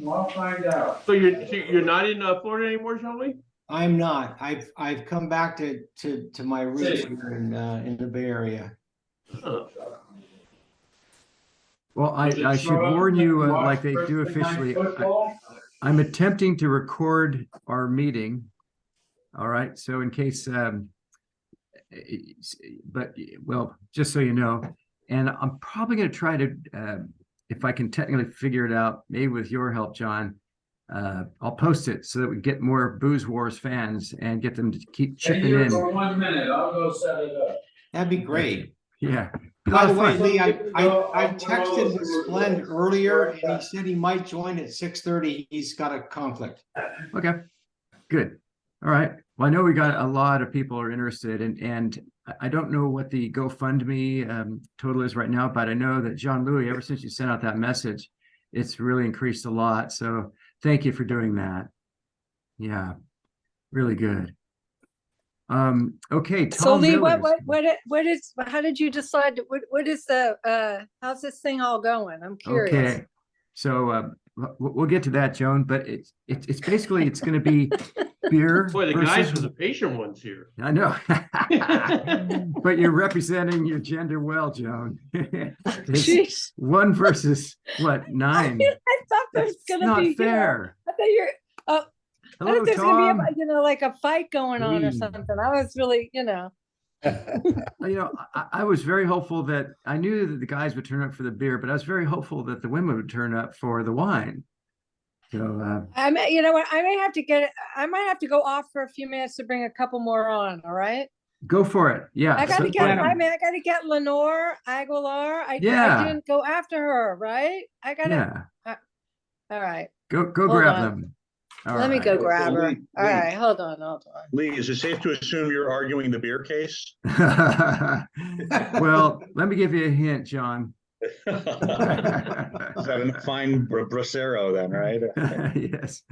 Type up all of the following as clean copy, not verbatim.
I'll find out. So you're not in Florida anymore, Jean-Louis? I'm not. I've come back to my roots here in the Bay Area. Huh. Well, I should warn you, like they do officially, I'm attempting to record our meeting. All right. So in case, but well, just so you know, and I'm probably going to try to, if I can technically figure it out, maybe with your help, John, I'll post it so that we get more Booze Wars fans and get them to keep chipping in. For 1 minute, I'll go set it up. That'd be great. Yeah. By the way, Lee, I texted Splend earlier, and he said he might join at 6:30. He's got a conflict. Okay, good. All right. Well, I know we got a lot of people are interested, and I don't know what the GoFundMe total is right now, but I know that Jean-Louis, ever since you sent out that message, it's really increased a lot. So thank you for doing that. Yeah, really good. Okay, Tom So Lee, Millers. what is, how did you decide, what is the, how's this thing all going? I'm curious. Okay, so we'll get to that, Joan, but it's basically, it's going to be beer. Boy, the guys were the patient ones here. I know, but you're representing your gender well, Joan. Jeez. 1 versus what, 9? I thought there was going to be, not fair. I thought you're, I Hello, thought there's Tom. going to be, like a fight going on or Lee. something. I was really, I was very hopeful that I knew that the guys would turn up for the beer, but I was very hopeful that the women would turn up for the wine. So I may, you know what, I might have to go off for a few minutes to bring a couple more on. All right. go for it. Yeah. I got to so- get, I got to get Lenore Aguilar. I didn't go after her, right? I got to, yeah. all right. Go Hold grab on. them. All Let me right. go grab her. Lee, All right, hold on. Lee, is it safe to assume you're arguing the beer case? Well, let me give you a hint, John. Is that a fine bracero then, right? Yes.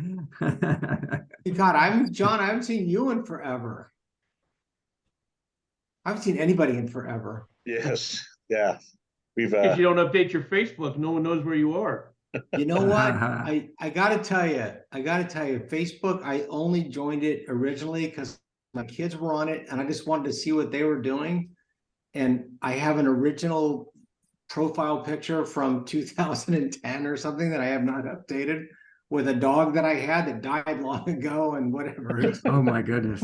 God, John, I haven't seen you in forever. I haven't seen anybody in forever. Yes, yeah. We've If you don't update your Facebook, no one knows where you are. You know what? I gotta tell you, Facebook, I only joined it originally because my kids were on it and I just wanted to see what they were doing. And I have an original profile picture from 2010 or something that I have not updated with a dog that I had that died long ago and whatever. Oh my goodness.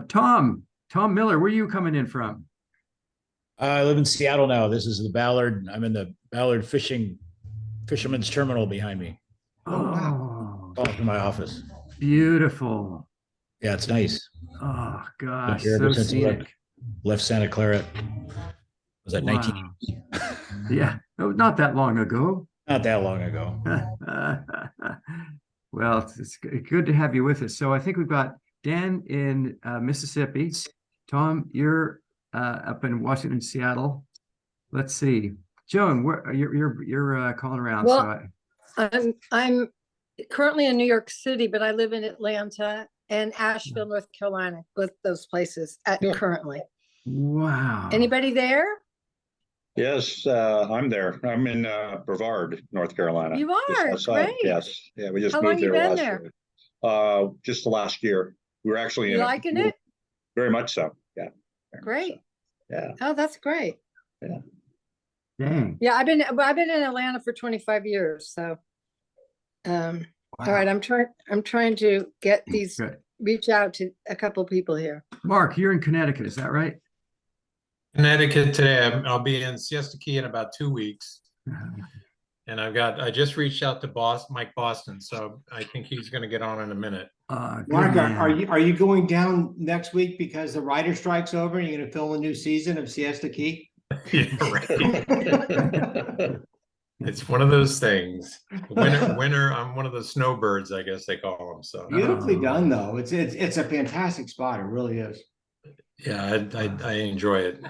Tom Miller, where are you coming in from? I live in Seattle now. This is the Ballard. I'm in the Ballard Fisherman's Terminal behind me. Oh, Calling from my office. beautiful. Yeah, it's nice. Oh gosh, Here so ever since I scenic. left Santa Clara. Was that Wow. 19? Yeah, no, not that long ago. Not that long ago. Well, it's good to have you with us. So I think we've got Dan in Mississippi. Tom, you're up in Washington, Seattle. Let's see, Joan, where you're calling around? Well, So I'm currently in New York City, but I live in Atlanta and Asheville, North Carolina, both those places currently. wow. Anybody there? Yes, I'm there. I'm in Brevard, North Carolina. You Just are, outside. great. Yes, yeah, we just How long moved you there been last there? year. Just the last year. We were actually You liking it? Very much so. Yeah. very much Great. so. Yeah. Oh, that's great. Dang. Yeah, I've been in Atlanta for 25 years. So, all right, I'm trying to get these, Good. reach out to a couple people here. Mark, you're in Connecticut, is that right? Connecticut today. I'll be in Siesta Key in about 2 weeks. And I just reached out to Mike Boston, so I think he's going to get on in a minute. Good Mark, man. are you going down next week because the writer strike's over and you're gonna film a new season of Siesta Key? Yeah, right. It's one of those things. Winter, I'm one of the snowbirds, I guess they call them. So Beautifully done, though. It's a fantastic spot. It really is. yeah, I enjoy it.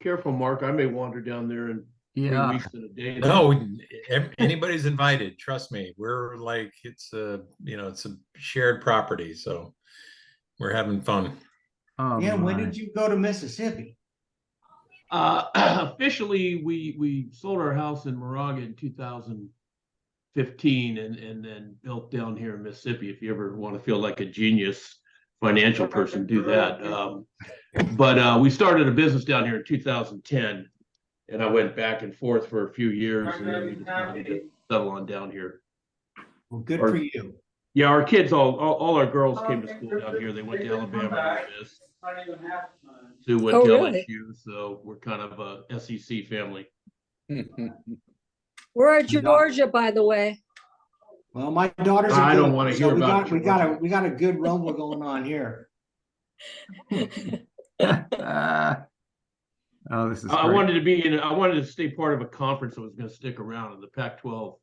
Careful, Mark. I may wander down there in 3 Yeah. weeks in a day. No, anybody's invited. Trust me. We're like, it's a shared property, so we're having fun. Oh, Yeah, when my. did you go to Mississippi? Officially, we sold our house in Moraga in 2015 and then built down here in Mississippi. If you ever want to feel like a genius financial person, do that. But we started a business down here in 2010, and I went back and forth for a few years, and then we decided to settle on down here. Well, good for you. Yeah, our kids, all our girls came to school down here. They went to Alabama and Miss. Sue went Oh, to really? LSU, so we're kind of a SEC family. We're at Georgia, by the way. Well, my daughter's. I don't want to hear about we got a good rumble going on here. Oh, this is I great. wanted to stay part of a conference that was going to stick around in the Pac-12.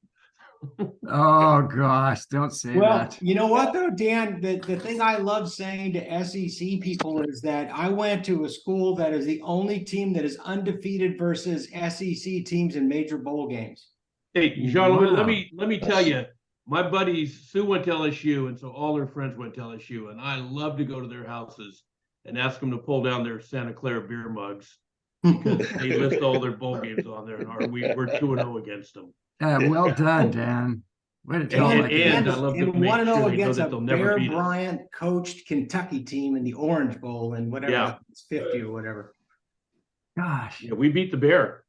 Oh gosh, don't say Well, that. you know what though, Dan, the thing I love saying to SEC people is that I went to a school that is the only team that is undefeated versus SEC teams in major bowl games. Hey, Jean-Louis, Wow. let me tell you, my buddies, Sue went to LSU, and so all her friends went to LSU, and I love to go to their houses and ask them to pull down their Santa Clara beer mugs because they list all their bowl games on there, and we're 2-0 against them. Well done, Dan. Way to tell like and that. I love to and make 1-0 sure they know against that a they'll never Bear beat us. Bryant coached Kentucky team in the Orange Bowl and whatever, Yeah. it's 50 or whatever. Gosh, Yeah, we beat the Bear.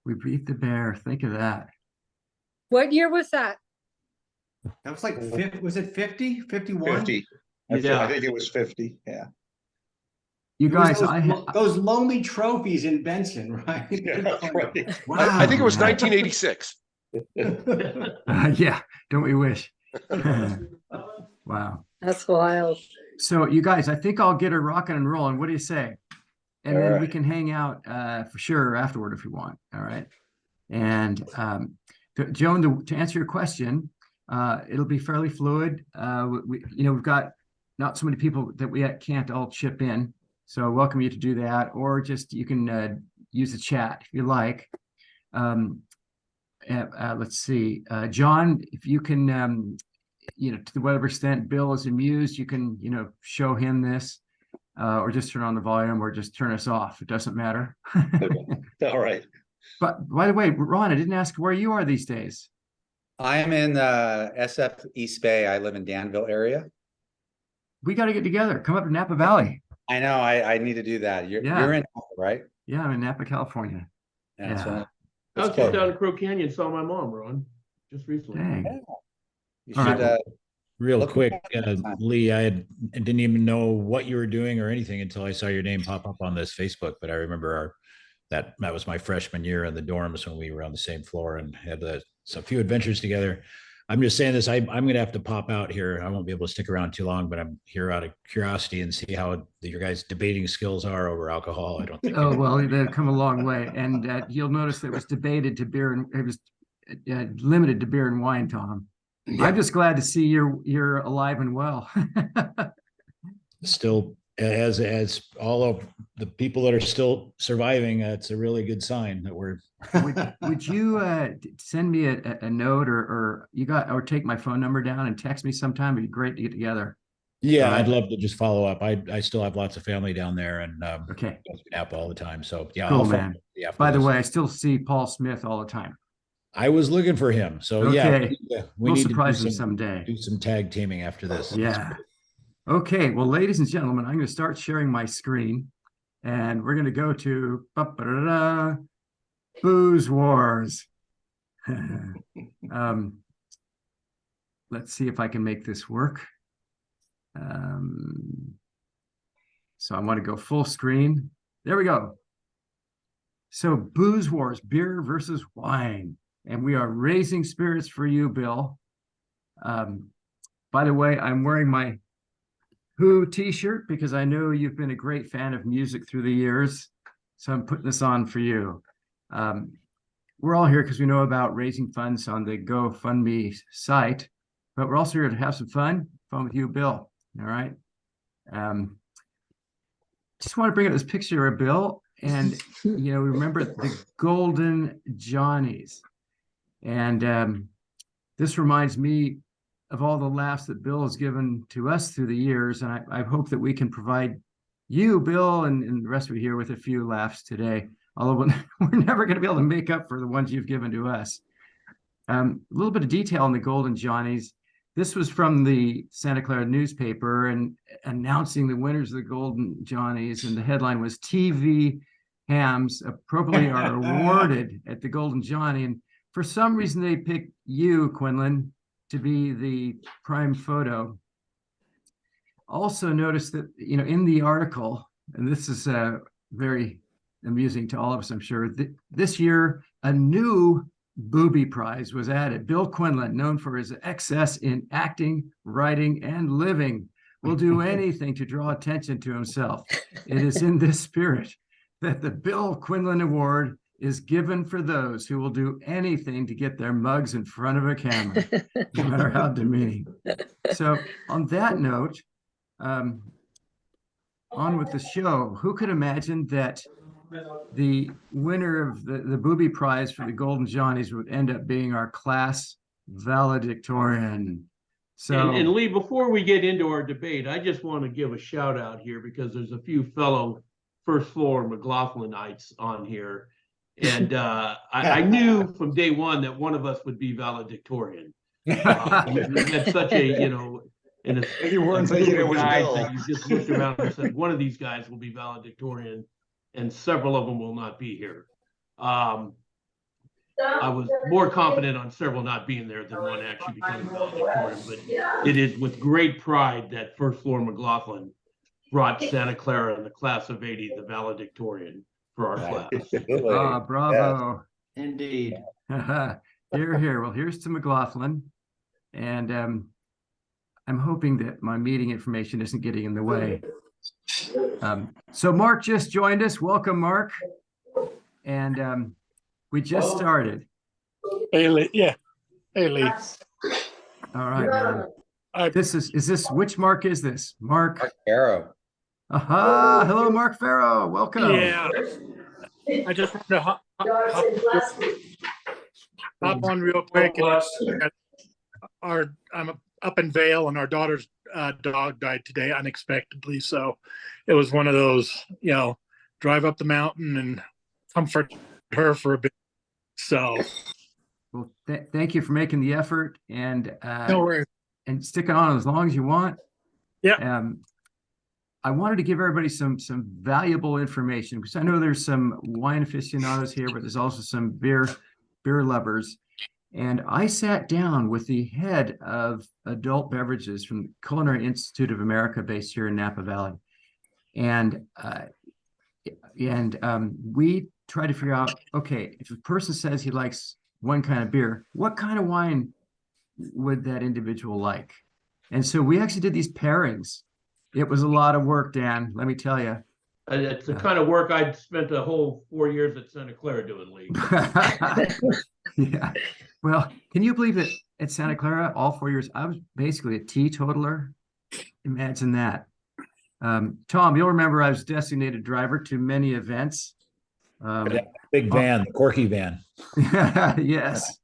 we beat the Bear. Think of that. What year was that? That was like, was it 50, 51? 50. Yeah. I think it was 50. Yeah. You It was guys, those lonely trophies in Benson, right? Yeah, right. Wow. I think it was man. 1986. Yeah, don't we wish? Wow. That's wild. So you guys, I think I'll get her rocking and rolling. What do you say? And All then we right. can hang out for sure afterward if you want. All right. And Joan, to answer your question, it'll be fairly fluid. We've got not so many people that we can't all chip in. So I welcome you to do that, or just you can use the chat if you like. Let's see, John, if you can, to whatever extent Bill is amused, you can, show him this, or just turn on the volume, or just turn us off. It doesn't matter. All right. But by the way, Ron, I didn't ask where you are these days. I'm in SF East Bay. I live in Danville area. We got to get together. Come up to Napa Valley. I know. I need to do that. You're in Napa, right? Yeah, I'm in Napa, California. That's Yeah. right. I was just down in Crow Canyon, saw my mom, Ron, just recently. Dang. You All should. right. Real Look quick, at that time. Lee, I didn't even know what you were doing or anything until I saw your name pop up on this Facebook. But I remember that was my freshman year in the dorms when we were on the same floor and had a few adventures together. I'm just saying this. I'm going to have to pop out here. I won't be able to stick around too long, but I'm here out of curiosity and see how your guys' debating skills are over alcohol. I don't think. Oh, well, they've come a long way. And you'll notice that it was debated to beer and it was limited to beer and wine, Tom. Yeah. I'm just glad to see you're alive and well. Still, as all of the people that are still surviving, it's a really good sign that we're. Would you send me a note or take my phone number down and text me sometime? It'd be great to get together. Yeah, I'd love to just follow up. I still have lots of family down there and Okay. go to Napa all the time. So yeah, Cool, I'll follow man. up with you after By the this. way, I still see Paul Smith all the time. I was looking for him. So Okay. yeah, We'll need surprise to him someday. do some tag teaming after this. Yeah. Okay. Well, ladies and gentlemen, I'm going to start sharing my screen and we're going to go to Booze Wars. Let's see if I can make this work. So I want to go full screen. There we go. So Booze Wars, beer versus wine. And we are raising spirits for you, Bill. By the way, I'm wearing my Who t-shirt because I know you've been a great fan of music through the years. So I'm putting this on for you. We're all here because we know about raising funds on the GoFundMe site, but we're also here to have some fun with you, Bill. All right. Just want to bring up this picture of Bill, and we remember the Golden Johnnies, and this reminds me of all the laughs that Bill has given to us through the years, and I hope that we can provide you, Bill, and the rest of you here with a few laughs today. Although we're never going to be able to make up for the ones you've given to us. A little bit of detail on the Golden Johnnies. This was from the Santa Clara newspaper and announcing the winners of the Golden Johnnies. And the headline was TV hams appropriately are awarded at the Golden Johnny. And for some reason, they picked you, Quinlan, to be the prime photo. Also notice that, in the article, and this is very amusing to all of us, I'm sure, this year, a new booby prize was added. Bill Quinlan, known for his excess in acting, writing, and living, will do anything to draw attention to himself. It is in this spirit that the Bill Quinlan Award is given for those who will do anything to get their mugs in front of a camera, no matter how demeaning. So on that note, on with the show. Who could imagine that the winner of the booby prize for the Golden Johnnies would end up being our class valedictorian? So, and Lee, before we get into our debate, I just want to give a shout out here because there's a few fellow first floor McLaughlinites on here. And I knew from day one that one of us would be valedictorian. We had such a, and You weren't thinking it was Bill. that you just looked around and said, one of these guys will be valedictorian, and several of them will not be here. I was more confident on several not being there than one actually becoming valedictorian, but it is with great pride that First Floor McLaughlin brought Santa Clara in the class of 80, the valedictorian for our class. Bravo. Indeed. Here. Well, here's to McLaughlin. And I'm hoping that my meeting information isn't getting in the way. So Mark just joined us. Welcome, Mark. And we just started. Hey, Lee. Yeah. Hey, Lee. All right, man. Which Mark is this? Mark Arrow. Aha. Hello, Mark Farrow. Welcome. Yeah. I just wanted to hop on real quick. I'm up in Vale, and our daughter's dog died today unexpectedly. So it was one of those, drive up the mountain and comfort her for a bit. So, well, thank you for making the effort and no worries. And sticking on as long as you want. Yeah. I wanted to give everybody some valuable information because I know there's some wine aficionados here, but there's also some beer lovers. And I sat down with the head of adult beverages from the Culinary Institute of America based here in Napa Valley. And we try to figure out, okay, if a person says he likes one kind of beer, what kind of wine would that individual like? And so we actually did these pairings. It was a lot of work, Dan, let me tell you. It's the kind of work I'd spent a whole 4 years at Santa Clara doing, Lee. Yeah. Well, can you believe that at Santa Clara, all 4 years, I was basically a teetotaler? Imagine that. Tom, you'll remember I was designated driver to many events. Big van, the Corky van. Yes.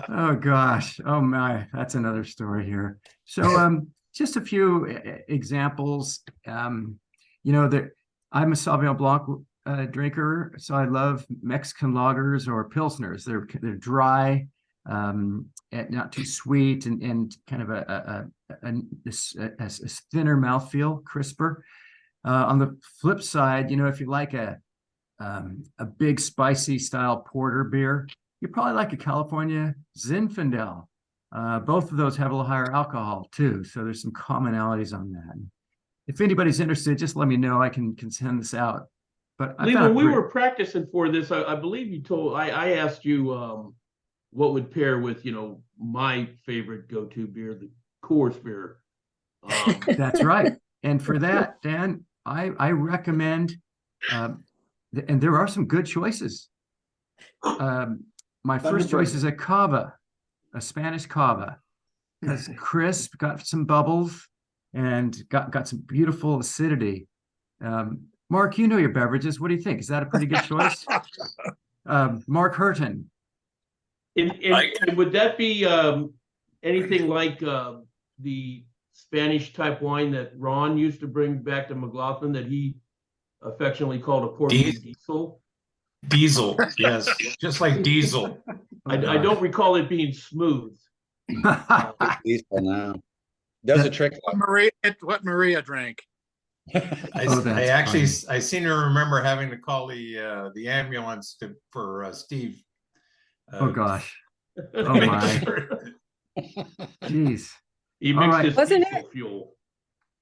Oh, gosh. Oh, my. That's another story here. So just a few examples. I'm a Sauvignon Blanc drinker, so I love Mexican lagers or Pilsners. They're dry, and not too sweet, and kind of a thinner mouthfeel, crisper. On the flip side, if you like a big spicy style porter beer, you probably like a California Zinfandel. Both of those have a little higher alcohol too, so there's some commonalities on that. If anybody's interested, just let me know. I can send this out. But Lee, when we were practicing for this, I believe you told I asked you what would pair with my favorite go-to beer, the Coors beer. That's right. And for that, Dan, I recommend, and there are some good choices. My first choice is a cava, a Spanish cava, because crisp, got some bubbles, and got some beautiful acidity. Mark, you know your beverages. What do you think? Is that a pretty good choice? Mark Hurton. And would that be anything like the Spanish type wine that Ron used to bring back to McLaughlin that he affectionately called a Portuguese diesel. Diesel, yes, just like diesel. I don't recall it being smooth. Diesel now. Does a trick. What Maria drank. I actually I seem to remember having to call the ambulance for Steve. Oh gosh. Oh my. Jeez. He mixed his Wasn't diesel fuel.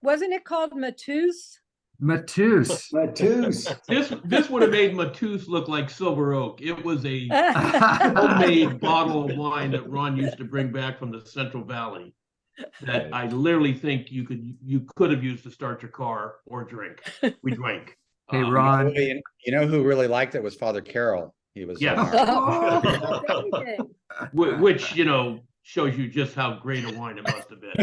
Wasn't it called Matus? Matus. This would have made Matus look like Silver Oak. It was a homemade bottle of wine that Ron used to bring back from the Central Valley that I literally think you could have used to start your car or drink. We drank. Hey, Ron. You know who really liked it was Father Carroll. He was Which, you know, shows you just how great a wine it must have been.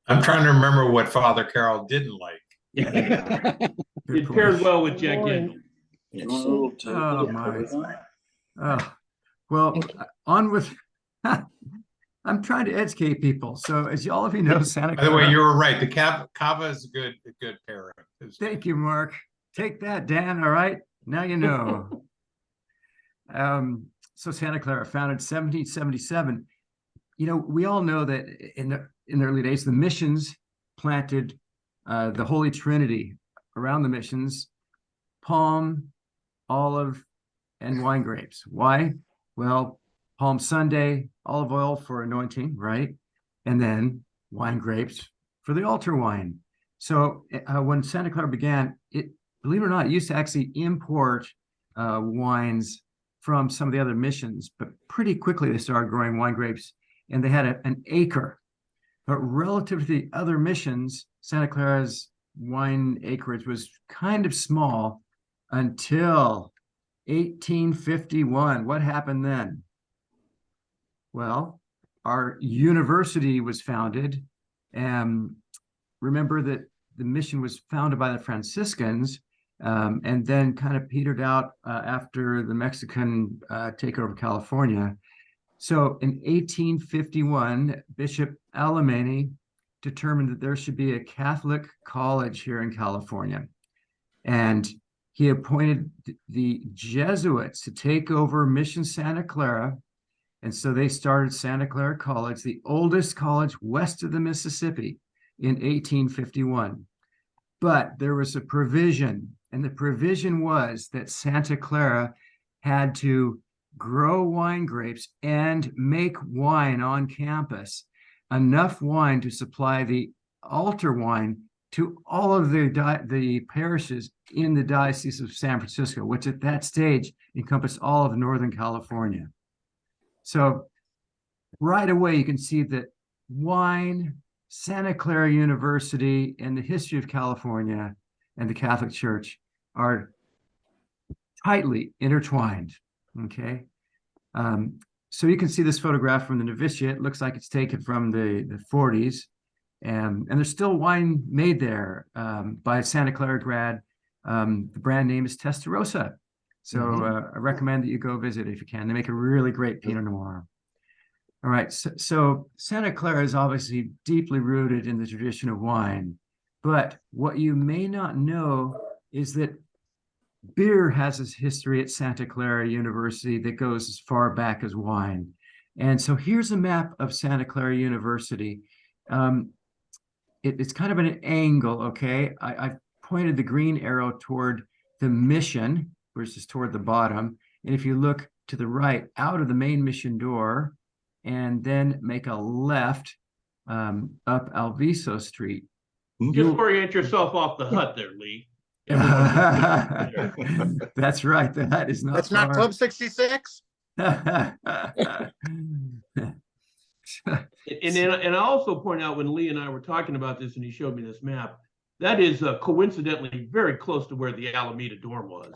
I'm trying to remember what Father Carroll didn't like. It paired well with Jack Daniel. Oh my. Oh, well, on with. I'm trying to educate people. So, as all of you know, Santa Clara. By the way, you were right. The cava is a good pairing. Thank you, Mark. Take that, Dan. All right, now you know. So Santa Clara, founded 1777. You know, we all know that in the early days, the missions planted the Holy Trinity around the missions: palm, olive, and wine grapes. Why? Well, Palm Sunday, olive oil for anointing, right? And then wine grapes for the altar wine. So when Santa Clara began, believe it or not, it used to actually import wines from some of the other missions, but pretty quickly they started growing wine grapes, and they had an acre. But relative to the other missions, Santa Clara's wine acreage was kind of small until 1851. What happened then? Well, our university was founded. Remember that the mission was founded by the Franciscans, and then kind of petered out after the Mexican takeover of California. So in 1851, Bishop Alemany determined that there should be a Catholic college here in California. And he appointed the Jesuits to take over Mission Santa Clara. And so they started Santa Clara College, the oldest college west of the Mississippi, in 1851. But there was a provision, and the provision was that Santa Clara had to grow wine grapes and make wine on campus, enough wine to supply the altar wine to all of the parishes in the Diocese of San Francisco, which at that stage encompassed all of Northern California. So right away, you can see that wine, Santa Clara University, and the history of California and the Catholic Church are tightly intertwined, okay? So you can see this photograph from the novitiate. It looks like it's taken from the 40s. And there's still wine made there by a Santa Clara grad. The brand name is Testarossa. So I recommend that you go visit if you can. They make a really great Pinot Noir. All right, so Santa Clara is obviously deeply rooted in the tradition of wine. But what you may not know is that beer has its history at Santa Clara University that goes as far back as wine. And so here's a map of Santa Clara University. It's kind of an angle, okay? I've pointed the green arrow toward the mission, which is toward the bottom. And if you look to the right, out of the main mission door, and then make a left up Alviso Street. Just orient yourself off the hut there, Lee. That's right. The hut is not That's far. not Club 66. And I also point out when Lee and I were talking about this and he showed me this map, that is coincidentally very close to where the Alameda dorm was.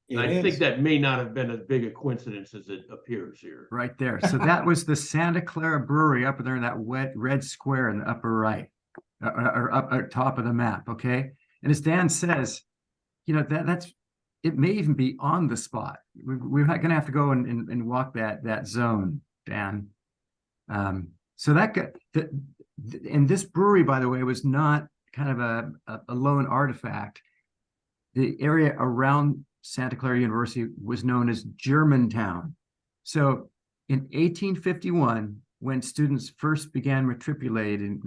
And I think that may not have been as big a coincidence as it appears here. Right there. So that was the Santa Clara Brewery up there in that red square in the upper right, or up at top of the map. Okay. And as Dan says, you know, that's it may even be on the spot. We're going to have to go and walk that zone, Dan. So that got and this brewery, by the way, was not kind of a lone artifact. The area around Santa Clara University was known as Germantown. So in 1851, when students first began matriculating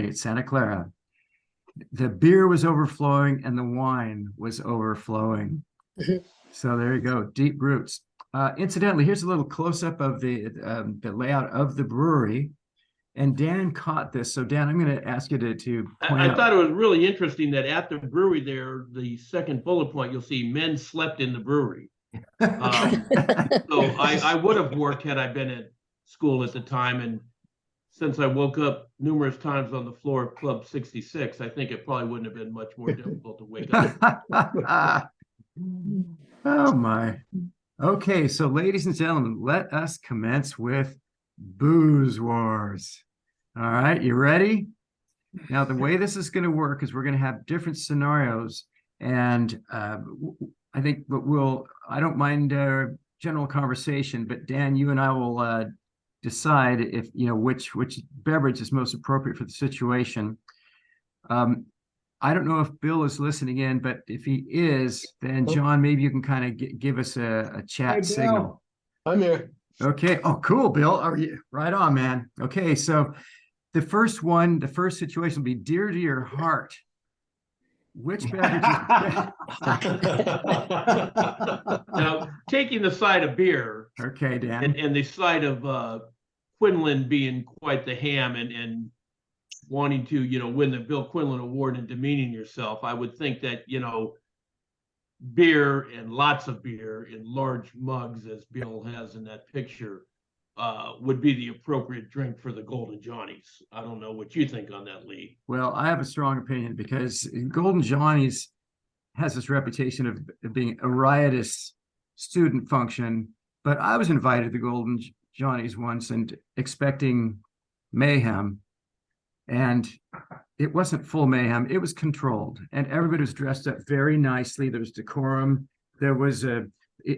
at Santa Clara, the beer was overflowing and the wine was overflowing. So there you go, deep roots. Incidentally, here's a little close-up of the layout of the brewery. And Dan caught this. So Dan, I'm going to ask you to point I out. thought it was really interesting that at the brewery there, the second bullet point, you'll see men slept in the brewery. So I would have worked had I been at school at the time. And since I woke up numerous times on the floor of Club 66, I think it probably wouldn't have been much more difficult to wake up. Oh my. Okay, so ladies and gentlemen, let us commence with Booze Wars. All right, you ready? Now, the way this is going to work is we're going to have different scenarios, and I think I don't mind general conversation, but Dan, you and I will decide if, which beverage is most appropriate for the situation. I don't know if Bill is listening in, but if he is, then John, maybe you can kind of give us a chat signal. I'm here. Okay. Oh, cool, Bill. Are you right on, man? Okay. So the first situation will be dear to your heart. Which beverage Now, taking the side of beer. Okay, Dan. And the side of Quinlan being quite the ham and wanting to, win the Bill Quinlan Award and demeaning yourself, I would think that, beer and lots of beer in large mugs, as Bill has in that picture, would be the appropriate drink for the Golden Johnnies. I don't know what you think on that, Lee. Well, I have a strong opinion because Golden Johnnies has this reputation of being a riotous student function, but I was invited to Golden Johnnies once and expecting mayhem. And it wasn't full mayhem. It was controlled, and everybody was dressed up very nicely. There was decorum. There was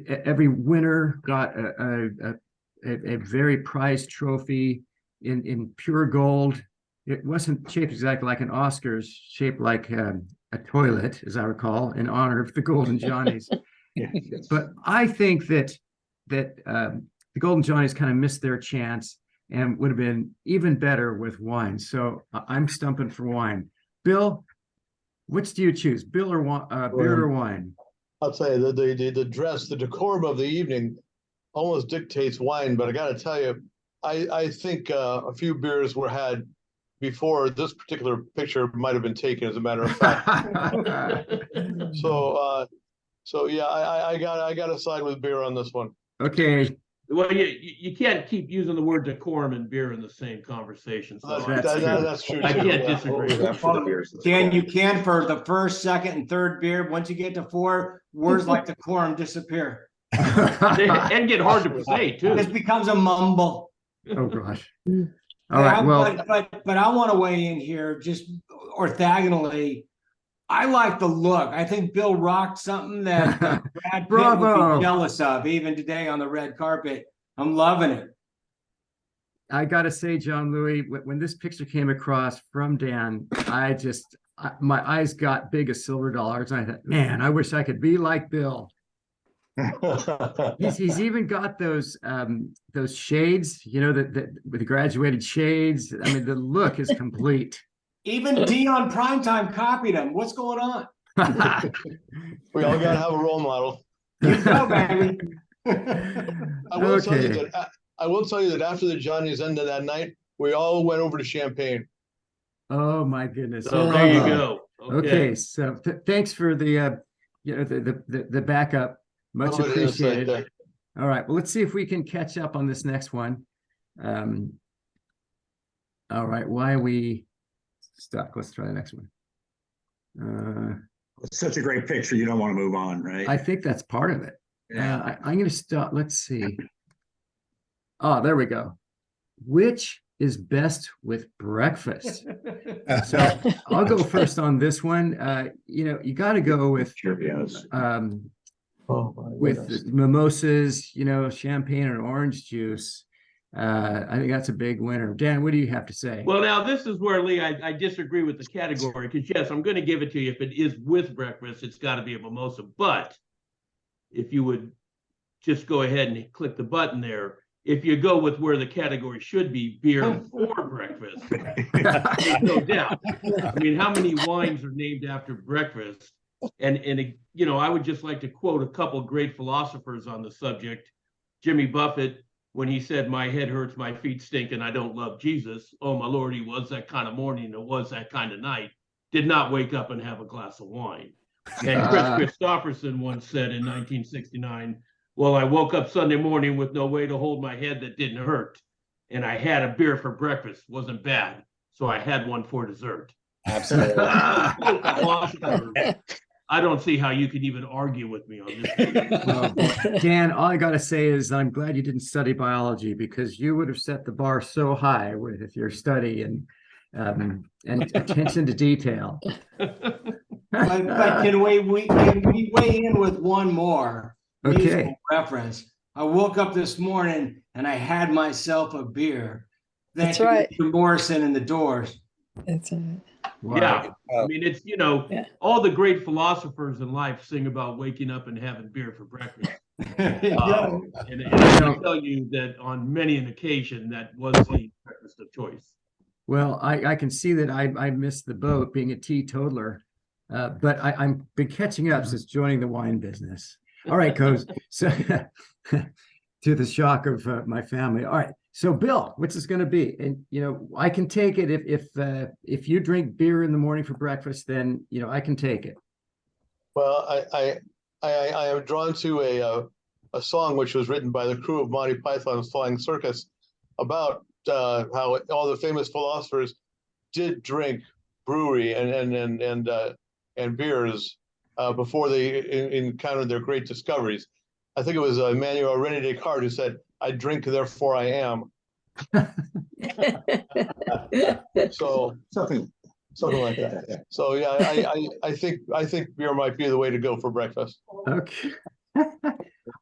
every winner got a very prized trophy in pure gold. It wasn't shaped exactly like an Oscars, shaped like a toilet, as I recall, in honor of the Golden Johnnies. But I think that the Golden Johnnies kind of missed their chance and would have been even better with wine. So I'm stumping for wine. Bill, which do you choose, Bill or beer or wine? I'll tell you, the dress, the decorum of the evening almost dictates wine, but I got to tell you, I think a few beers were had before this particular picture might have been taken, as a matter of fact. So yeah, I got to side with beer on this one. Okay. Well, you can't keep using the word decorum and beer in the same conversation. So That's true. I can't disagree. Dan, you can for the first, second, and third beer. Once you get to 4, words like decorum disappear. And get hard to say too. This becomes a mumble. Oh gosh. All right. Well, but I want to weigh in here just orthogonally. I like the look. I think Bill rocked something that Brad Pitt would be jealous of, even today on the red carpet. I'm loving it. I got to say, John Louis, when this picture came across from Dan, my eyes got big as silver dollars. And I thought, man, I wish I could be like Bill. He's even got those shades, with the graduated shades. I mean, the look is complete. Even Dion Primetime copied him. What's going on? We all got to have a role model. You go, baby. I will tell you that after the Johnnies ended that night, we all went over to Champagne. Oh my goodness! So there you go. Okay, so thanks for the the backup. Much appreciated. All right, well, let's see if we can catch up on this next one. All right, why are we stuck? Let's try the next one. It's such a great picture. You don't want to move on, right? I think that's part of it. Yeah. I'm going to stop. Let's see. Oh, there we go. Which is best with breakfast? So I'll go first on this one. You got to go with with mimosas, champagne and orange juice. I think that's a big winner. Dan, what do you have to say? Well, now this is where, Lee, I disagree with the category because, yes, I'm going to give it to you. If it is with breakfast, it's got to be a mimosa. But if you would just go ahead and click the button there, if you go with where the category should be, beer for breakfast, there's no doubt. I mean, how many wines are named after breakfast? And you know, I would just like to quote a couple great philosophers on the subject. Jimmy Buffett, when he said, "My head hurts, my feet stink, and I don't love Jesus." Oh, my Lord, he was that kind of morning. It was that kind of night. Did not wake up and have a glass of wine. And Chris Christopherson once said in 1969, "Well, I woke up Sunday morning with no way to hold my head that didn't hurt. And I had a beer for breakfast. Wasn't bad. So I had one for dessert." Absolutely. I don't see how you could even argue with me on this. Well, Dan, all I got to say is I'm glad you didn't study biology because you would have set the bar so high with your study and attention to detail. But can we weigh in with one more Okay. reference? I woke up this morning and I had myself a beer. Thank That's you, right. Mr. Morrison and the Doors. It's Wow. Yeah, I mean, it's, you know, Yeah. all the great philosophers in life sing about waking up and having beer for breakfast. And I can tell you that on many an occasion, that was the breakfast of choice. Well, I can see that I missed the boat being a teetotaler, but I'm been catching up since joining the wine business. All right, Coz. So to the shock of my family. All right. So Bill, what's this going to be? And you know, I can take it if you drink beer in the morning for breakfast, then you know I can take it. Well, I am drawn to a song which was written by the crew of Monty Python's Flying Circus about how all the famous philosophers did drink brewery and beers before they encountered their great discoveries. I think it was Emmanuel René Descartes who said, "I drink, therefore I am." So something like that. Yeah. So yeah, I think beer might be the way to go for breakfast. Okay. I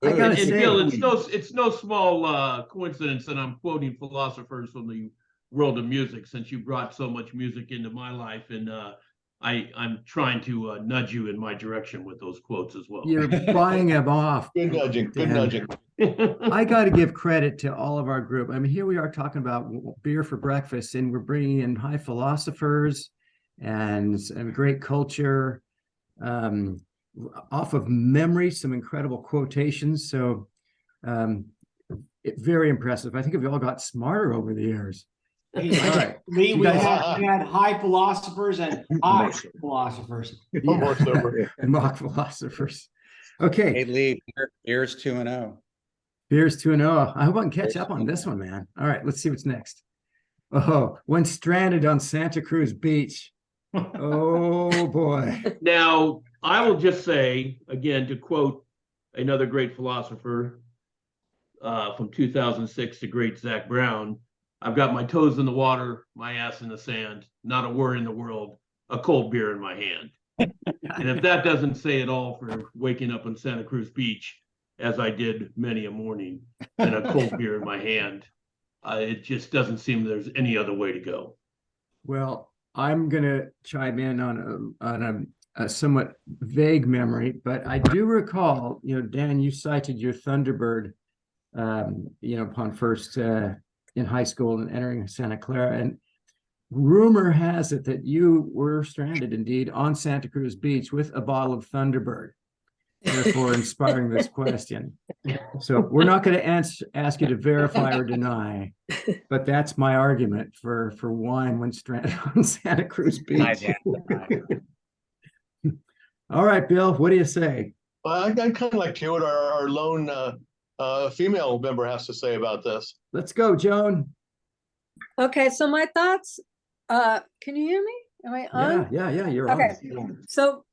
gotta say, Bill, it's no small coincidence that I'm quoting philosophers from the world of music, since you brought so much music into my life, and I'm trying to nudge you in my direction with those quotes as well. You're buying them off. Good nudging. Good nudging. I got to give credit to all of our group. I mean, here we are talking about beer for breakfast, and we're bringing in high philosophers and great culture, off of memory, some incredible quotations. So very impressive. I think we all got smarter over the years. All right. Lee, we had high philosophers and high philosophers. Mock philosophers. Okay. Hey, Lee, beer's 2-0. Beer's 2-0. I hope I can catch up on this one, man. All right, let's see what's next. Oh, when stranded on Santa Cruz Beach. Oh boy. Now, I will just say, again, to quote another great philosopher from 2006, the great Zach Brown, "I've got my toes in the water, my ass in the sand, not a worry in the world, a cold beer in my hand." And if that doesn't say it all for waking up on Santa Cruz Beach, as I did many a morning, and a cold beer in my hand, it just doesn't seem there's any other way to go. Well, I'm going to chime in on a somewhat vague memory, but I do recall, you know, Dan, you cited your Thunderbird, you know, upon first in high school and entering Santa Clara. And rumor has it that you were stranded indeed on Santa Cruz Beach with a bottle of Thunderbird, therefore inspiring this question. So we're not going to ask you to verify or deny, but that's my argument for wine when stranded on Santa Cruz Beach. All right, Bill, what do you say? Well, I kind of like to hear what our lone female member has to say about this. Let's go, Joan. Okay, so my thoughts, can you hear me? Am I on? Yeah, you're okay. on. So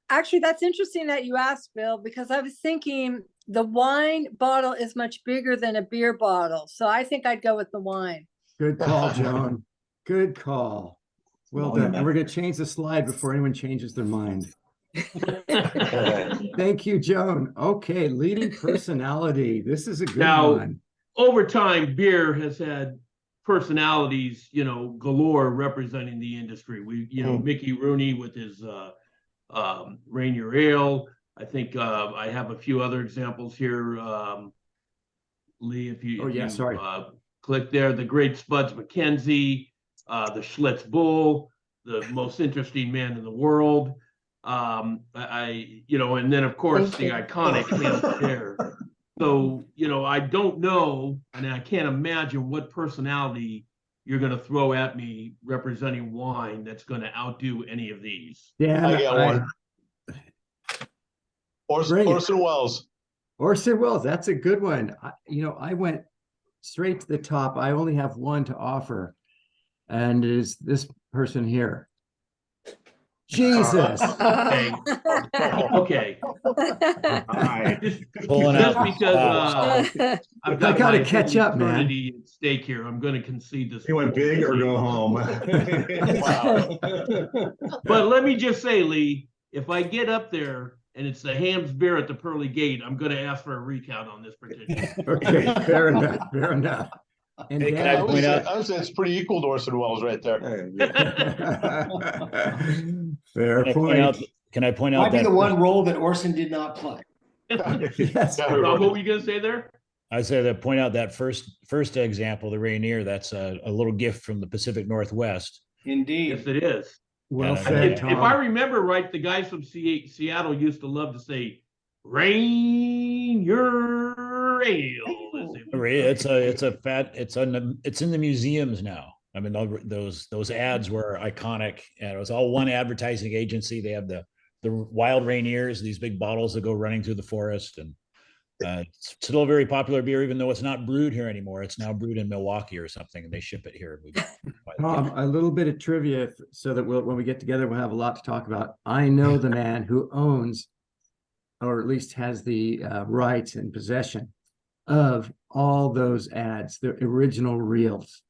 actually that's interesting that you asked, Bill, because I was thinking the wine bottle is much bigger than a beer bottle. So I think I'd go with the wine. Good call, Joan. Good call. Well done. And we're going to change the slide before anyone changes their mind. Thank you, Joan. Okay, leading personality. This is a good one. over time, beer has had personalities, galore representing the industry. Mickey Rooney with his Rainier Ale. I think I have a few other examples here. Lee, if you sorry. click there, the great Spuds McKenzie, the Schlitz Bull, the most interesting man in the world. And then of course the iconic Hamp's Bear. So, I don't know, and I can't imagine what personality you're going to throw at me representing wine that's going to outdo any of these. Dan, I got one. Orson Welles. Orson Welles, that's a good one. I went straight to the top. I only have one to offer, and it is this person here. Jesus. Okay. All right. Pulling Just out. because I've got I gotta my catch up, man. eternity at stake here, I'm going to concede this. You went big or go home. But let me just say, Lee, if I get up there and it's the Hamp's Beer at the Pearly Gate, I'm going to ask for a recount on this petition. Okay, fair enough. Fair enough. And Hey, can Dan, I point out? I would say it's pretty equal to Orson Welles right there. fair Can I point point. out? Can I point out Might be that the one role that Orson did not play. Yes. Rob, what were you going to say there? I say that point out that first example, the Rainier, that's a little gift from the Pacific Northwest. Indeed. Yes, it is. Well Yeah, said, If Tom. I remember right, the guys from Seattle used to love to say, "Rain your ale." It's in the museums now. I mean, those ads were iconic, and it was all one advertising agency. They have the wild Rainiers, these big bottles that go running through the forest, and it's still a very popular beer, even though it's not brewed here anymore. It's now brewed in Milwaukee or something, and they ship it here. Tom, a little bit of trivia so that when we get together, we'll have a lot to talk about. I know the man who owns, or at least has the rights and possession of all those ads, the original reels.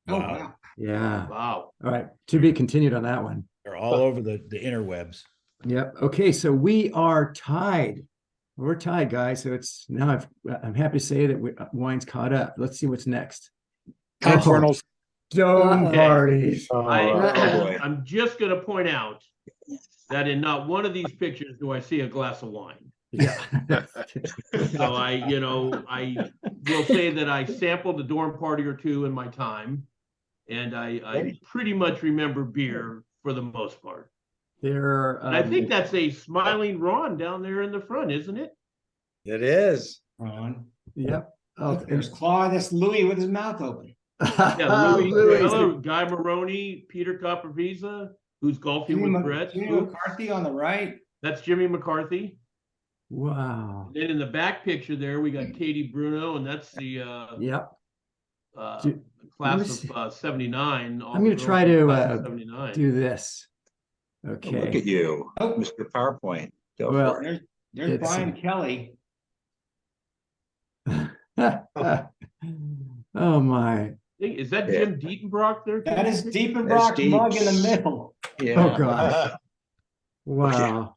Oh, wow. Yeah. Wow. All right. To be continued on that one. They're all over the interwebs. Yep. Okay. So we are tied. We're tied, guys. So it's now I'm happy to say that wine's caught up. Let's see what's next. Confernals. Dome parties. I'm just going to point out that in not one of these pictures do I see a glass of wine. Yeah. So I will say that I sampled a dorm party or two in my time, and I pretty much remember beer for the most part. And I think that's a Smiling Ron down there in the front, isn't it? It is. Ron. Yep. Oh, there's Claude. That's Louis with his mouth open. Yeah, Louis. Guy Maroney, Peter Capraviza, who's golfing with Brett. Jimmy McCarthy on the right. That's Jimmy McCarthy. Wow. And then in the back picture there, we got Katie Bruno, and that's the class of 79. I'm going to try to do this. Okay. Look at you, Mr. PowerPoint. Go for it. There's Brian Kelly. Oh my. Is that Jim Dietenbrock there? That is Dietenbrock's mug in the middle. Yeah. Oh gosh. Wow.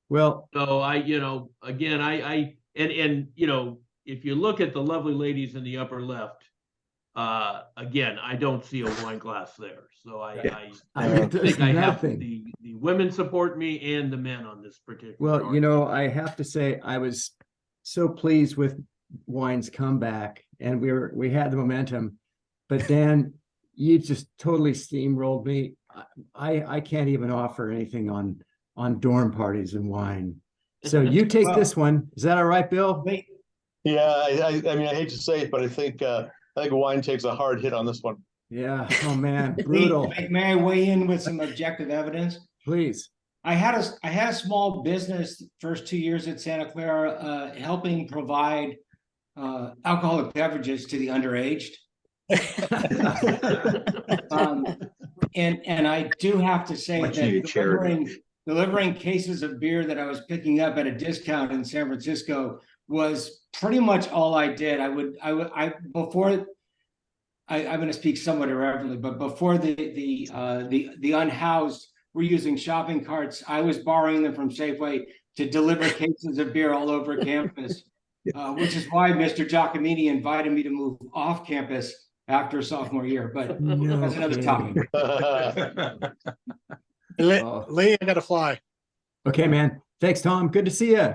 Well, so again, if you look at the lovely ladies in the upper left, again, I don't see a wine glass there. So I think I have the women support me and the men on this particular. Well, I have to say I was so pleased with wine's comeback, and we had the momentum, but Dan, you just totally steamrolled me. I can't even offer anything on dorm parties and wine. So you take this one. Is that all right, Bill? Yeah, I mean, I hate to say it, but I think wine takes a hard hit on this one. Yeah. Oh man, brutal. May I weigh in with some objective evidence? Please. I had a small business first 2 years at Santa Clara, helping provide alcoholic beverages to the underaged. And I do have to say that delivering cases of beer that I was picking up at a discount in San Francisco was pretty much all I did. I'm going to speak somewhat irreverently, but before the unhoused were using shopping carts, I was borrowing them from Safeway to deliver cases of beer all over campus. which is why Mr. Giacomini invited me to move off campus after sophomore year, but No that's another topic. Oh. Lee, I gotta fly. Okay, man. Thanks, Tom. Good to see you.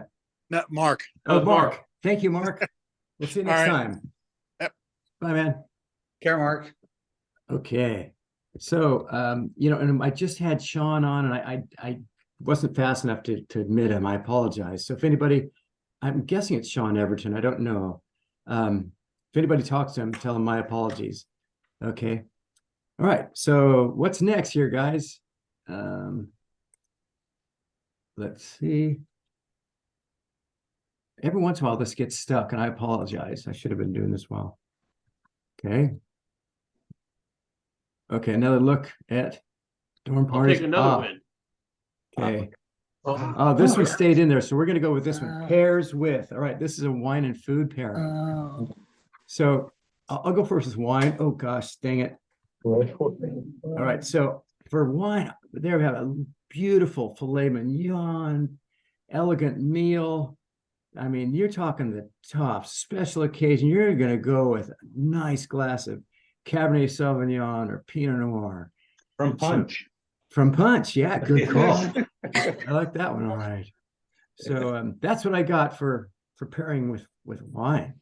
No, Mark. Oh, Mark. Mark. Thank you, Mark. We'll see you next All right. time. Yep. Bye, man. Care, Mark. Okay. So, and I just had Sean on, and I wasn't fast enough to admit him. I apologize. So if anybody, I'm guessing it's Sean Everton. I don't know. If anybody talks to him, tell him my apologies. Okay. All right. So what's next here, guys? Let's see. Every once in a while, this gets stuck, and I apologize. I should have been doing this well. Okay. Okay, another look at dorm I'll parties. take another win. Okay. Oh, this one stayed in there, so we're going to go with this one. Pairs with. All right, this is a wine and food pairing. So I'll go first with wine. Oh gosh, dang it. All right, so for wine, there we have a beautiful filet mignon, elegant meal. I mean, you're talking the top special occasion. You're going to go with a nice glass of Cabernet Sauvignon or Pinot Noir. From Punch. From Punch, yeah, good call. I like that one. All right. So that's what I got for pairing with wine.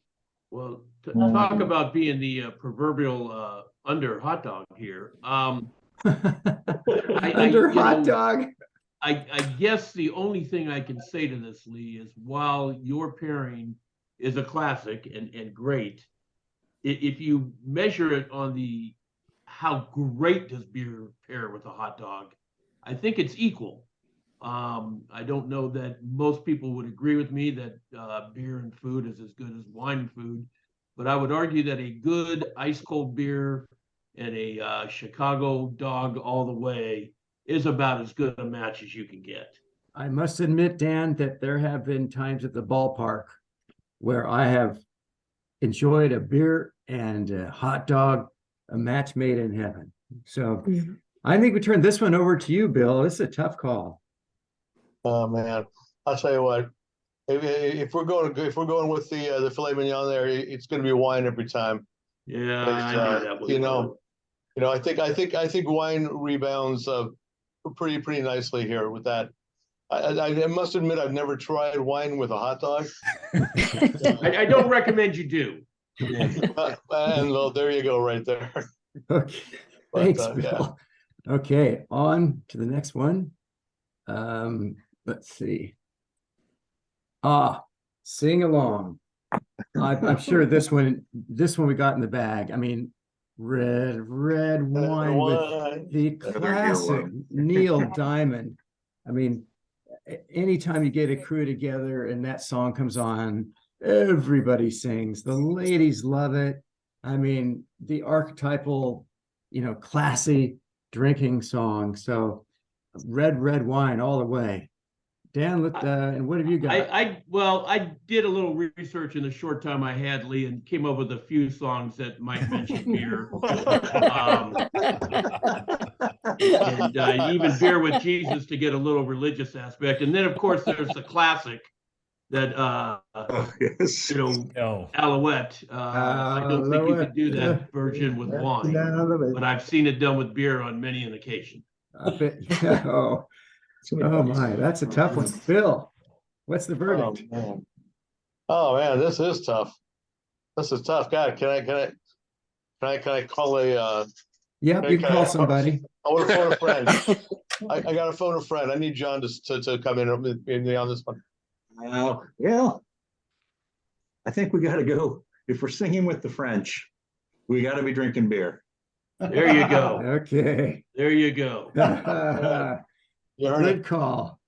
Well, to talk about being the proverbial under hot dog here. Under hot dog. I guess the only thing I can say to this, Lee, is while your pairing is a classic and great, if you measure it on how great does beer pair with a hot dog, I think it's equal. I don't know that most people would agree with me that beer and food is as good as wine and food, but I would argue that a good ice cold beer and a Chicago dog all the way is about as good a match as you can get. I must admit, Dan, that there have been times at the ballpark where I have enjoyed a beer and a hot dog, a match made in heaven. So I think we turn this one over to you, Bill. This is a tough call. Oh man, I'll tell you what. If we're going with the filet mignon there, it's going to be wine every time. Yeah, I knew that was I think wine rebounds pretty nicely here with that. I must admit I've never tried wine with a hot dog. I don't recommend you do. And well, there you go, right there. Okay, thanks, Bill. Yeah. Okay, on to the next one. Let's see. Sing along. I'm sure this one we got in the bag. I mean, red wine with the classic Neil Diamond. I mean, anytime you get a crew together and that song comes on, everybody sings. The ladies love it. I mean, the archetypal, classy drinking song. So red wine all the way. Dan, and what have you got? I did a little research in the short time I had, Lee, and came up with a few songs that might mention beer. And even Beer with Jesus to get a little religious aspect. And then, of course, there's the classic that, Alouette. I don't think you could do that version with wine, but I've seen it done with beer on many an occasion. Oh my, that's a tough one. Bill, what's the verdict? Oh man, this is tough. This is tough. God, can I call a Yep, you can call somebody. I want to phone a friend. I got to phone a friend. I need John to come in on this one. Well, I think we got to go. If we're singing with the French, we got to be drinking beer. There you go. Okay. There you go. Good call.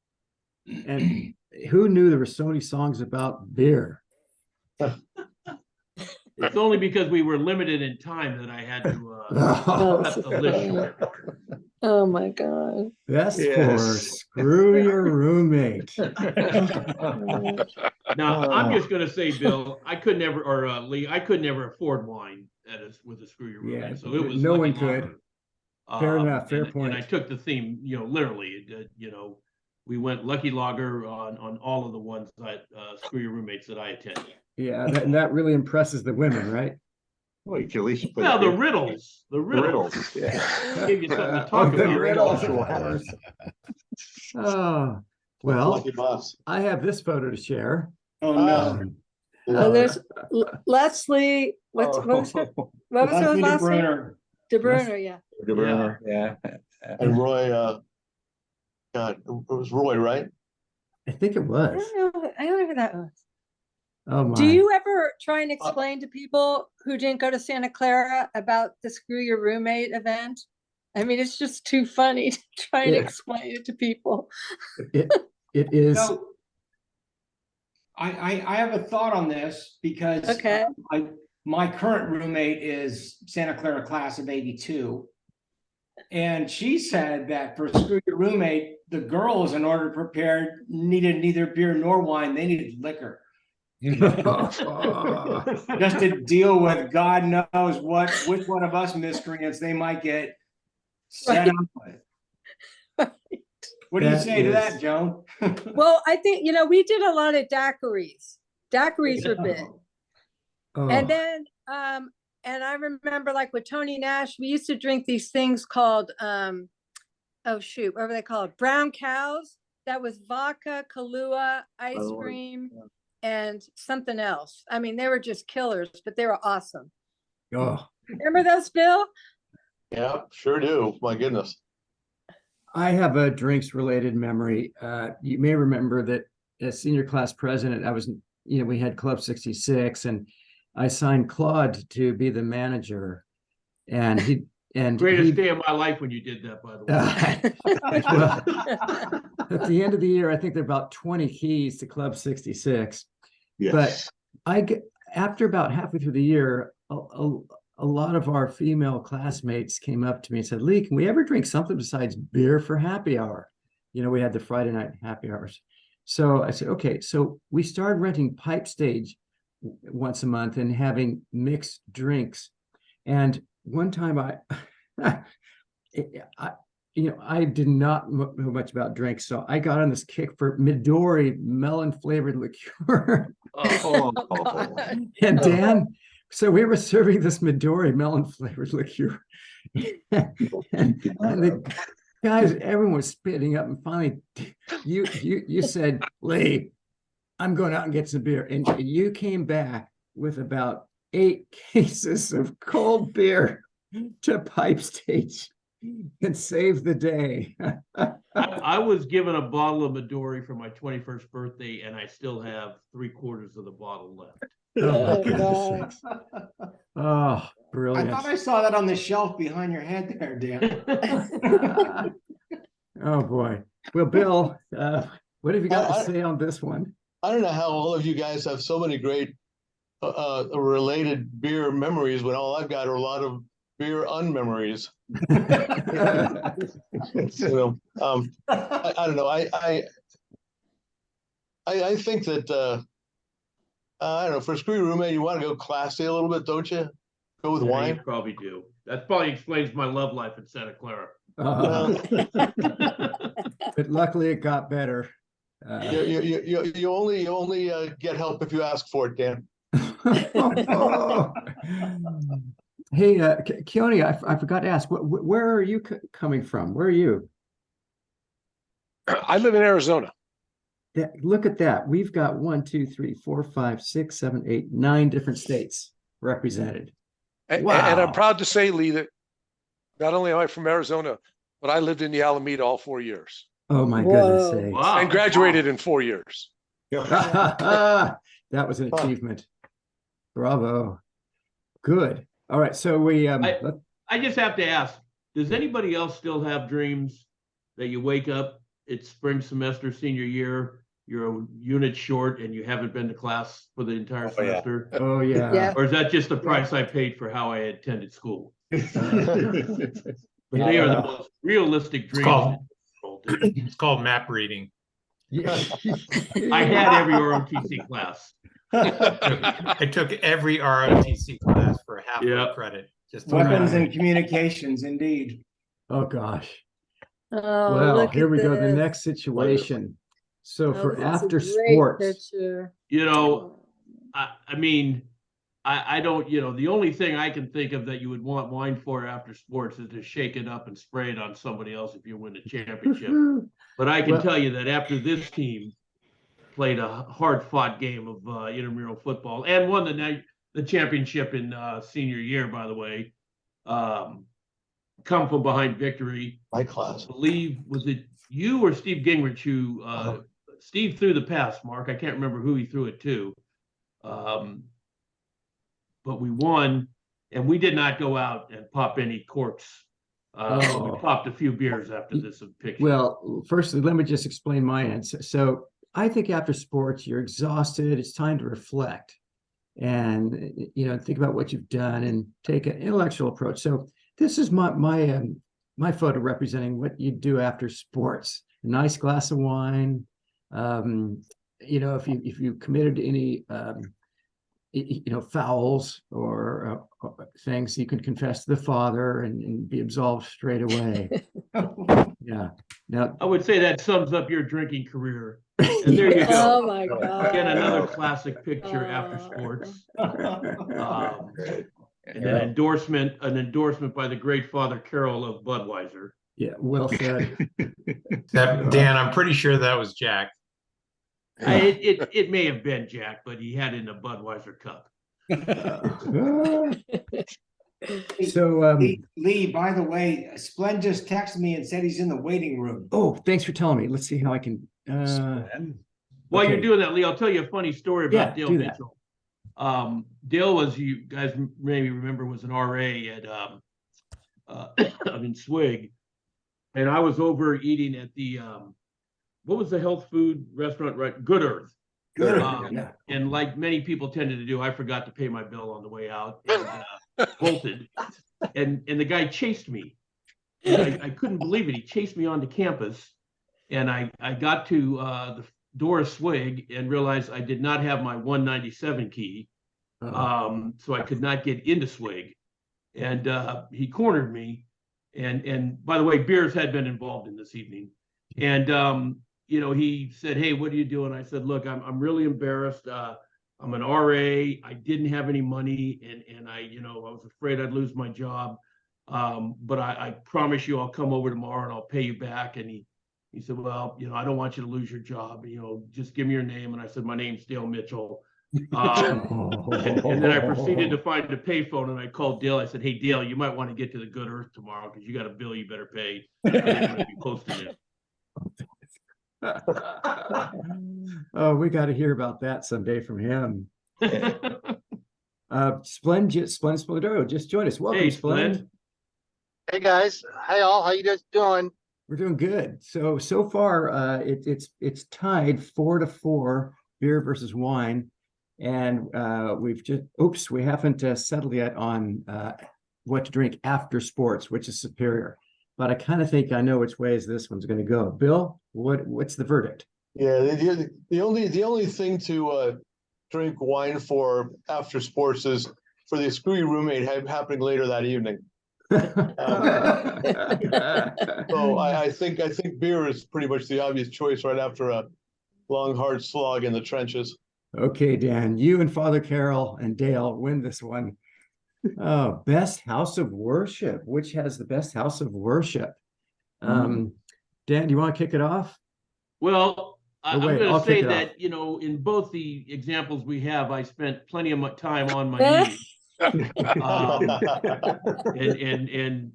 And who knew there were so many songs about beer? It's only because we were limited in time that I had to cut the list short. Oh my God. That's for screw your roommate. Now, I'm just going to say, Bill, I could never, or Lee, I could never afford wine with a screw your roommate. Yeah, so it was no one Lucky could. Lager. Fair enough. Fair point. And I took the theme, literally, we went Lucky Lager on all of the ones that screw your roommates that I attended. Yeah, and that really impresses the women, right? Well, you can at least put Well, it- the riddles. Yeah. Give you something to Oh, talk the about. riddles, of course. Oh, well, Lucky boss. I have this photo to share. Oh, no. Oh, there's Leslie, what was her, what was her Leslie last name? DeBruner. De Bruner, yeah. DeBruner, yeah. And Roy, God, it was Roy, right? I think it I was. don't know who that was. Oh my. Do you ever try and explain to people who didn't go to Santa Clara about the Screw Your Roommate event? I mean, it's just too funny to try and Yeah. explain it to people. It is. So I have a thought on this because Okay. my current roommate is Santa Clara class of 82. And she said that for Screw Your Roommate, the girls, in order to prepare, needed neither beer nor wine. They needed liquor. Just to deal with God knows which one of us miscreants they might get set up with. What do you say to that, Joan? Well, I think, we did a lot of daiquiris. Daiquiris were big. Oh, And then, and I remember like with Tony Nash, we used to drink these things called, oh shoot, what were they called? Brown cows. That was vodka, Kahlua, ice cream, and something else. I mean, they were just killers, but they were awesome. oh. Remember those, Bill? Yeah, sure do. My goodness. I have a drinks related memory. You may remember that as senior class president, I was, we had Club 66 and I signed Claude to be the manager. And Greatest day of my life when you did that, by the way. well, at the end of the year, I think there are about 20 keys to Club 66. Yes. But after about halfway through the year, a lot of our female classmates came up to me and said, Lee, can we ever drink something besides beer for happy hour? We had the Friday night happy hours. So I said, okay. So we started renting Pipe Stage once a month and having mixed drinks. And one time I did not know much about drinks. So I got on this kick for Midori melon flavored liqueur. And Dan, so we were serving this Midori melon flavored liqueur. and the guys, everyone was spitting up. And finally, you said, Lee, I'm going out and get some beer. And you came back with about 8 cases of cold beer to Pipe Stage and saved the day. I was given a bottle of Midori for my 21st birthday, and I still have 3/4 of the bottle left. Oh, my goodness. Oh, brilliant. I thought I saw that on the shelf behind your head there, Dan. Oh, boy. Well, Bill, what have you got to say on this one? I don't know how all of you guys have so many great related beer memories when all I've got are a lot of beer unmemories. I don't know. I think that I don't know, for Screw Your Roommate, you want to go classy a little bit, don't you? Go with wine. You probably do. That probably explains my love life in Santa Clara. But luckily it got better. You only get help if you ask for it, Dan. Hey, Keone, I forgot to ask, where are you coming from? Where are you? I live in Arizona. Look at that. We've got 1, 2, 3, 4, 5, 6, 7, 8, 9 different states represented. Wow. And I'm proud to say, Lee, that not only am I from Arizona, but I lived in the Alameda all 4 years. Oh, my goodness sakes. Wow. And graduated in 4 years. That was an achievement. Bravo. Good. All right. So we I just have to ask, does anybody else still have dreams that you wake up, it's spring semester, senior year, you're a unit short and you haven't been to class for the entire semester? Oh, yeah. Or is that just the price I paid for how I attended school? They are the most realistic dreams. It's called map reading. I had every ROTC class. I took every ROTC class for half a credit. Just Weapons and communications, indeed. Oh, gosh. Oh, well, here we go. The next situation. So for after sports, I mean, I don't, the only thing I can think of that you would want wine for after sports is to shake it up and spray it on somebody else if you win a championship. But I can tell you that after this team played a hard-fought game of intramural football and won the championship in senior year, by the way, come from behind victory. My class. I believe, was it you or Steve Gingrich who Steve threw the pass, Mark? I can't remember who he threw it to. But we won, and we did not go out and pop any corks. We popped a few beers after this picture. Well, firstly, let me just explain my answer. So I think after sports, you're exhausted. It's time to reflect and, think about what you've done and take an intellectual approach. So this is my photo representing what you do after sports. A nice glass of wine. If you committed to any fouls or things, you can confess to the Father and be absolved straight away. Yeah. Now I would say that sums up your drinking career. And there you go. Oh my God. Again, another classic picture after sports. And an endorsement by the great Father Carroll of Budweiser. Yeah, well said. Dan, I'm pretty sure that was Jack. It may have been Jack, but he had it in a Budweiser cup. So Lee, by the way, Splen just texted me and said he's in the waiting room. Oh, thanks for telling me. Let's see how I can. While okay. you're doing that, Lee, I'll tell you a funny story about Dale do that. Mitchell. Dale, was, you guys maybe remember, was an RA at in Swig, and I was over eating at the what was the health food restaurant, right? Good Earth. Good. Yeah. And like many people tended to do, I forgot to pay my bill on the way out and bolted. And the guy chased me. And I couldn't believe it. He chased me onto campus. And I got to the door of Swig and realized I did not have my 197 key. So I could not get into Swig. And he cornered me. And by the way, beers had been involved in this evening. And he said, "Hey, what are you doing?" I said, "Look, I'm really embarrassed. I'm an RA. I didn't have any money, and I was afraid I'd lose my job. But I promise you, I'll come over tomorrow and I'll pay you back." And he said, "Well, I don't want you to lose your job. Just give me your name." And I said, "My name's Dale Mitchell." And then I proceeded to find a payphone, and I called Dale. I said, "Hey, Dale, you might want to get to the Good Earth tomorrow because you got a bill you better pay. They're going to be posting it." Oh, we got to hear about that someday from him. Splendoro, just join us. Welcome, Hey, Splend. Hey guys, hi all. How you guys doing? We're doing good. So far, it's tied 4-4, beer versus wine, and we haven't settled yet on what to drink after sports, which is superior. But I kind of think I know which ways this one's going to go. Bill, what's the verdict? Yeah, the only thing to drink wine for after sports is for the screwy roommate happening later that evening. So I think beer is pretty much the obvious choice right after a long hard slog in the trenches. Okay, Dan, you and Father Carroll and Dale win this one. Oh, best house of worship. Which has the best house of worship? Dan, do you want to kick it off? Well, I'm going to say that, off. in both the examples we have, I spent plenty of time on my knees and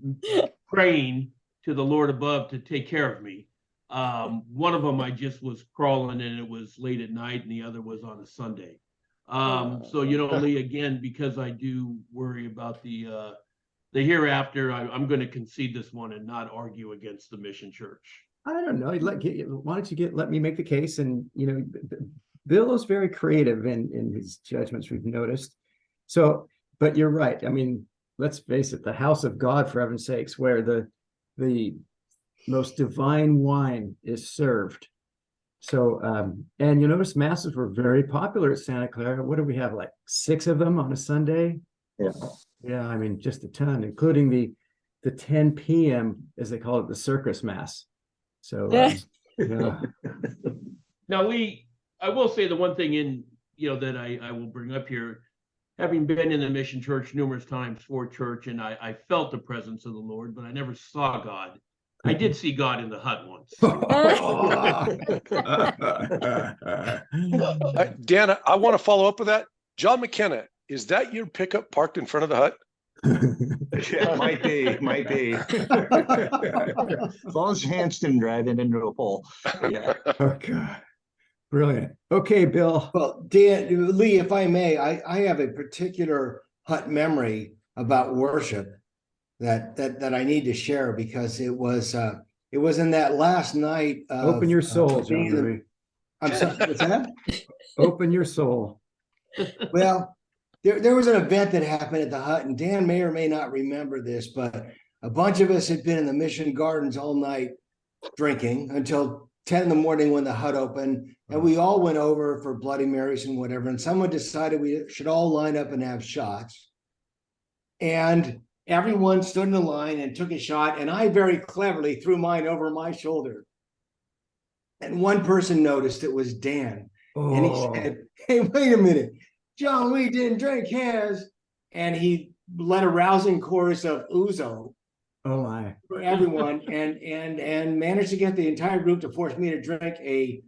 praying to the Lord above to take care of me. One of them I just was crawling, and it was late at night, and the other was on a Sunday. So, Lee, again, because I do worry about the hereafter, I'm going to concede this one and not argue against the Mission Church. I don't know. Why don't you let me make the case? And, Bill is very creative in his judgments, we've noticed. So, but you're right. I mean, let's face it, the house of God, for heaven's sakes, where the most divine wine is served. So, and you notice masses were very popular at Santa Clara. What do we have, like 6 of them on a Sunday? Yeah. Yeah, I mean, just a ton, including the 10 p.m., as they call it, the circus mass. So, yeah. Now, Lee, I will say the one thing in that I will bring up here, having been in the mission church numerous times for church, and I felt the presence of the Lord, but I never saw God. I did see God in the hut once. Dan, I want to follow up with that. John McKenna, is that your pickup parked in front of the hut? Yeah, might be. As long as hands didn't drive it into a pole. Yeah. Oh, God. Brilliant. Okay, Bill. Well, Dan, Lee, if I may, I have a particular hut memory about worship that I need to share because it was in that last night of Open your soul, being John in the- Louis. I'm sorry, what's that? Open your soul. Well, there was an event that happened at the hut, and Dan may or may not remember this, but a bunch of us had been in the Mission Gardens all night drinking until 10 in the morning when the hut opened, and we all went over for Bloody Marys and whatever, and someone decided we should all line up and have shots. And everyone stood in a line and took a shot, and I very cleverly threw mine over my shoulder. And one person noticed it was Dan. And he said, "Hey, wait a minute. John Lee didn't drink his." And he led a rousing chorus of Ouzo Oh my. for everyone and managed to get the entire group to force me to drink a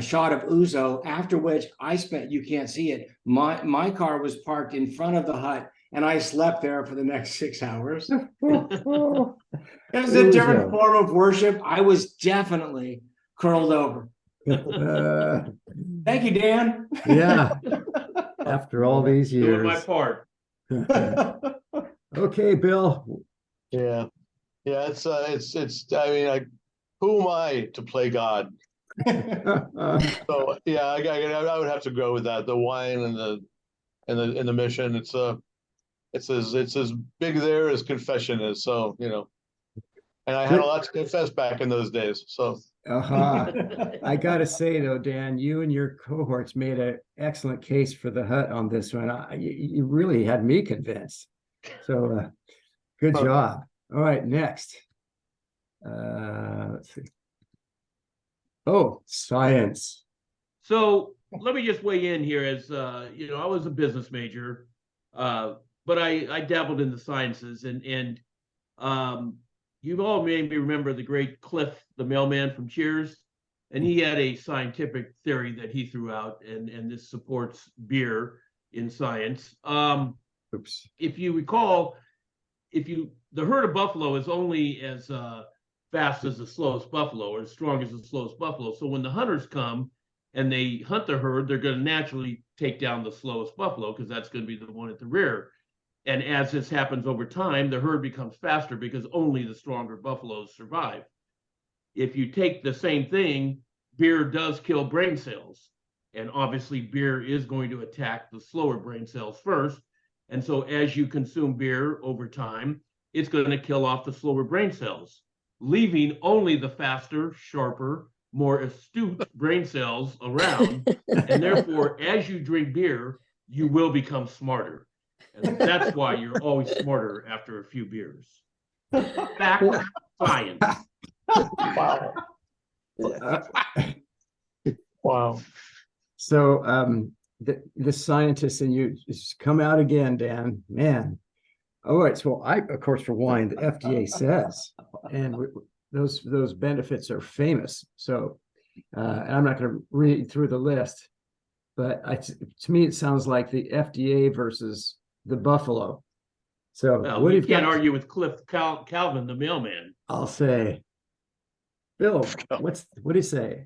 shot of Ouzo, after which I spent, you can't see it, my car was parked in front of the hut and I slept there for the next 6 hours. It was a different form of worship. I was definitely curled over. Thank you, Dan. Yeah. After all these Doing my years. part. Okay, Bill. Yeah. Yeah, it's I mean, who am I to play God? So yeah, I would have to go with that. The wine and the mission. It's as big there as confession is. So, and I had a lot to confess back in those days. So I gotta say though, Dan, you and your cohorts made an excellent case for the hut on this one. You really had me convinced. So good job. All right, next. Let's see. Oh, science. So let me just weigh in here as I was a business major, but I dabbled in the sciences and you all maybe remember the great Cliff, the mailman from Cheers, and he had a scientific theory that he threw out, and this supports beer in science. Oops. If you recall, the herd of buffalo is only as fast as the slowest buffalo, or as strong as the slowest buffalo. So when the hunters come and they hunt the herd, they're going to naturally take down the slowest buffalo because that's going to be the one at the rear. And as this happens over time, the herd becomes faster because only the stronger buffaloes survive. If you take the same thing, beer does kill brain cells. And obviously beer is going to attack the slower brain cells first. And so as you consume beer over time, it's going to kill off the slower brain cells, leaving only the faster, sharper, more astute brain cells around. And therefore, as you drink beer, you will become smarter. And that's why you're always smarter after a few beers. Fact, science. wow. Wow. So the scientists in you just come out again, Dan. Man. All right. So of course, for wine, the FDA says, and those benefits are famous. So, and I'm not going to read through the list, but to me, it sounds like the FDA versus the buffalo. So well, you can't argue with Cliff Calvin, the mailman. I'll say, Bill, what do you say?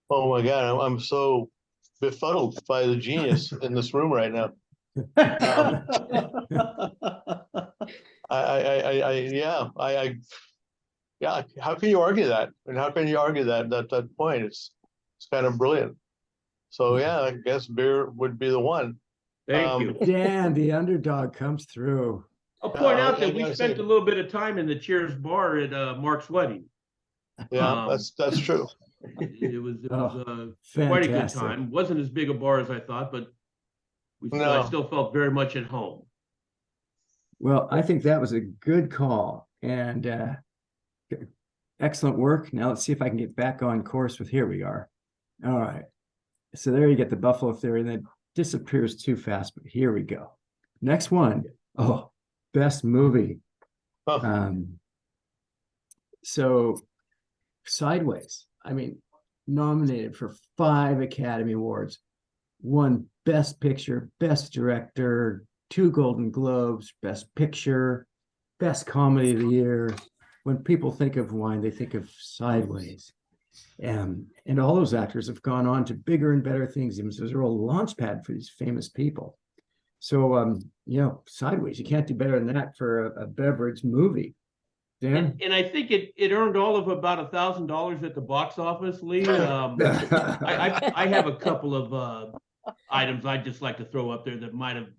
Oh my God, I'm so befuddled by the genius in this room right now. Yeah. How can you argue that? And how can you argue that point? It's kind of brilliant. So yeah, I guess beer would be the one. Thank you. Dan, the underdog comes through. I'll point out that we spent a little bit of time in the Cheers bar at Mark's wedding. Yeah, that's true. It was fantastic. quite a good time. Wasn't as big a bar as I thought, but I still felt very much at home. Well, I think that was a good call and excellent work. Now let's see if I can get back on course with here we are. All right. So there you get the Buffalo theory, and then disappears too fast. But here we go. Next one. Oh, best movie. So Sideways, I mean, nominated for 5 Academy Awards, won Best Picture, Best Director, 2 Golden Globes, Best Picture, Best Comedy of the Year. When people think of wine, they think of Sideways. And all those actors have gone on to bigger and better things. It was a real launch pad for these famous people. So, Sideways, you can't do better than that for a beverage movie. Dan? And I think it earned all of about $1,000 at the box office, Lee. I have a couple of items I'd just like to throw up there that might have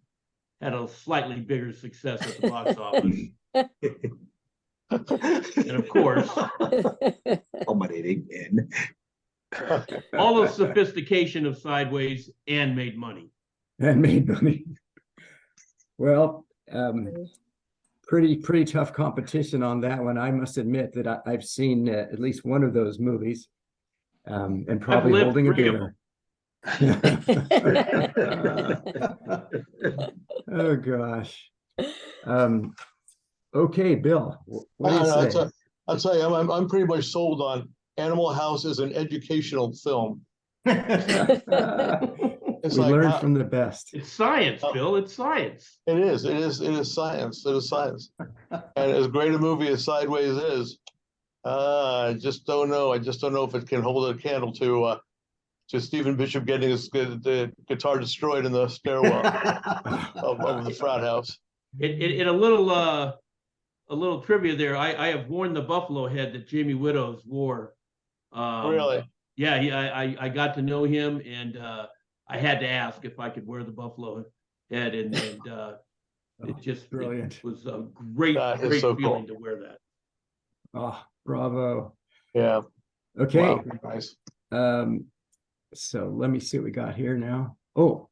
had a slightly bigger success at the box office. And of course, culminating in all the sophistication of Sideways and made money. And made money. Well, pretty tough competition on that one. I must admit that I've seen at least one of those movies, and probably holding a beer. Oh gosh. Okay, Bill. What do you say? I'll tell you, I'm pretty much sold on Animal House as an educational film. We learned from the best. It's science, Bill. It's science. It is science. It is science. And as great a movie as Sideways is, I just don't know. I just don't know if it can hold a candle to Stephen Bishop getting his the guitar destroyed in the stairwell of the frat house. In a little trivia there, I have worn the buffalo head that Jamie Widows wore. Really? Yeah, I got to know him, and I had to ask if I could wear the buffalo head, and it just brilliant. It was a great so feeling cool. to wear that. Oh, bravo. Yeah. Okay. Wow, nice. So let me see what we got here now. Oh,